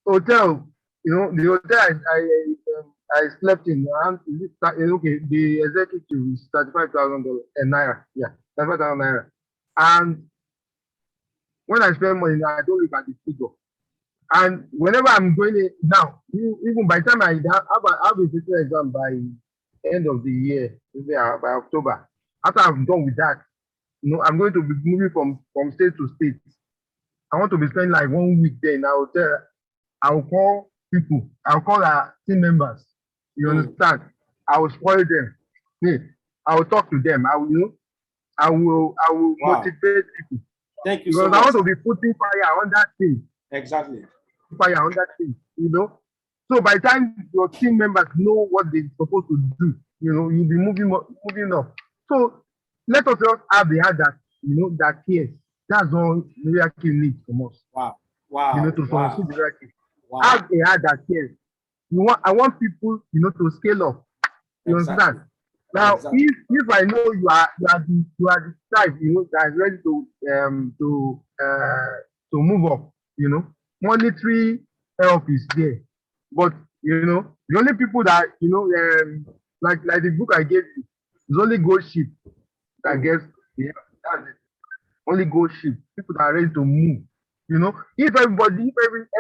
Speaker 4: hotel, you know, the hotel I slept in. Okay, the executive is $35,000 naira. Yeah, $35,000 naira. And when I spend money, I don't look at the figure. And whenever I'm going in now, even by the time I have a sitting exam by end of the year, by October. After I'm done with that, you know, I'm going to be moving from state to state. I want to be spending like 1 week there in our hotel. I'll call people. I'll call our team members. You understand? I will spoil them. I will talk to them. I will motivate people.
Speaker 1: Thank you
Speaker 4: because
Speaker 1: so much.
Speaker 4: I want to be putting fire on that thing.
Speaker 1: Exactly.
Speaker 4: Fire on that thing, you know. So by the time your team members know what they're supposed to do, you know, you'll be moving up. So let us just have the heart that, you know, that cares. That's all Miracle needs from us.
Speaker 1: Wow.
Speaker 4: You know, to succeed the Miracle.
Speaker 1: Wow.
Speaker 4: Have a heart that cares. I want people, you know, to scale up. You understand? Now, if I know you are the type, you know, that is ready to move up, you know, monetary help is there. But you know, the only people that, you know, like the book I gave you, is only gold ship that gets, yeah, that's it. Only gold ship. People that are ready to move. You know, if everybody,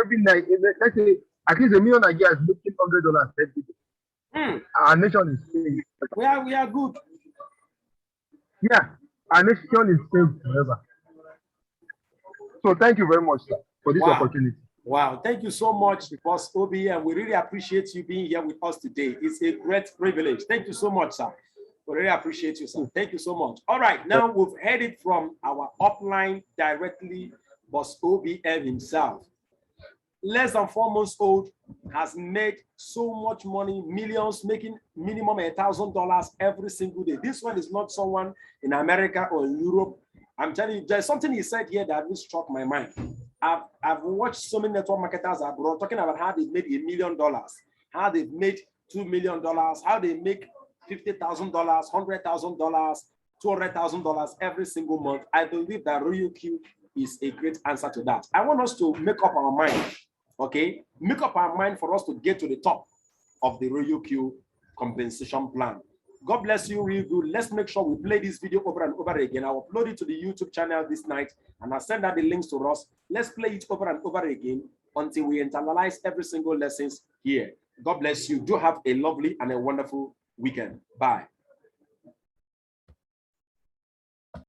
Speaker 4: every night, let's say at least $1 million Nigerians is making $100 every day. Our nation is saved.
Speaker 1: We are good.
Speaker 4: Yeah, our nation is saved forever. So thank you very much, sir, for this opportunity.
Speaker 1: Wow, thank you so much, Boss Obi, and we really appreciate you being here with us today. It's a great privilege. Thank you so much, sir. We really appreciate you, sir. Thank you so much. All right, now we've heard it from our upline directly, Boss OBM himself. Less than 4 months old, has made so much money, millions, making minimum $1,000 every single day. This one is not someone in America or in Europe. I'm telling you, there's something he said here that really struck my mind. I've watched so many network marketers abroad talking about how they made $1 million, how they've made $2 million, how they make $50,000, $100,000, $200,000 every single month. I believe that Royal Q is a great answer to that. I want us to make up our mind, okay? Make up our mind for us to get to the top of the Royal Q compensation plan. God bless you real good. Let's make sure we play this video over and over again. I'll upload it to the YouTube channel this night and I'll send out the links to us. Let's play it over and over again until we internalize every single lessons here. God bless you. Do have a lovely and a wonderful weekend. Bye.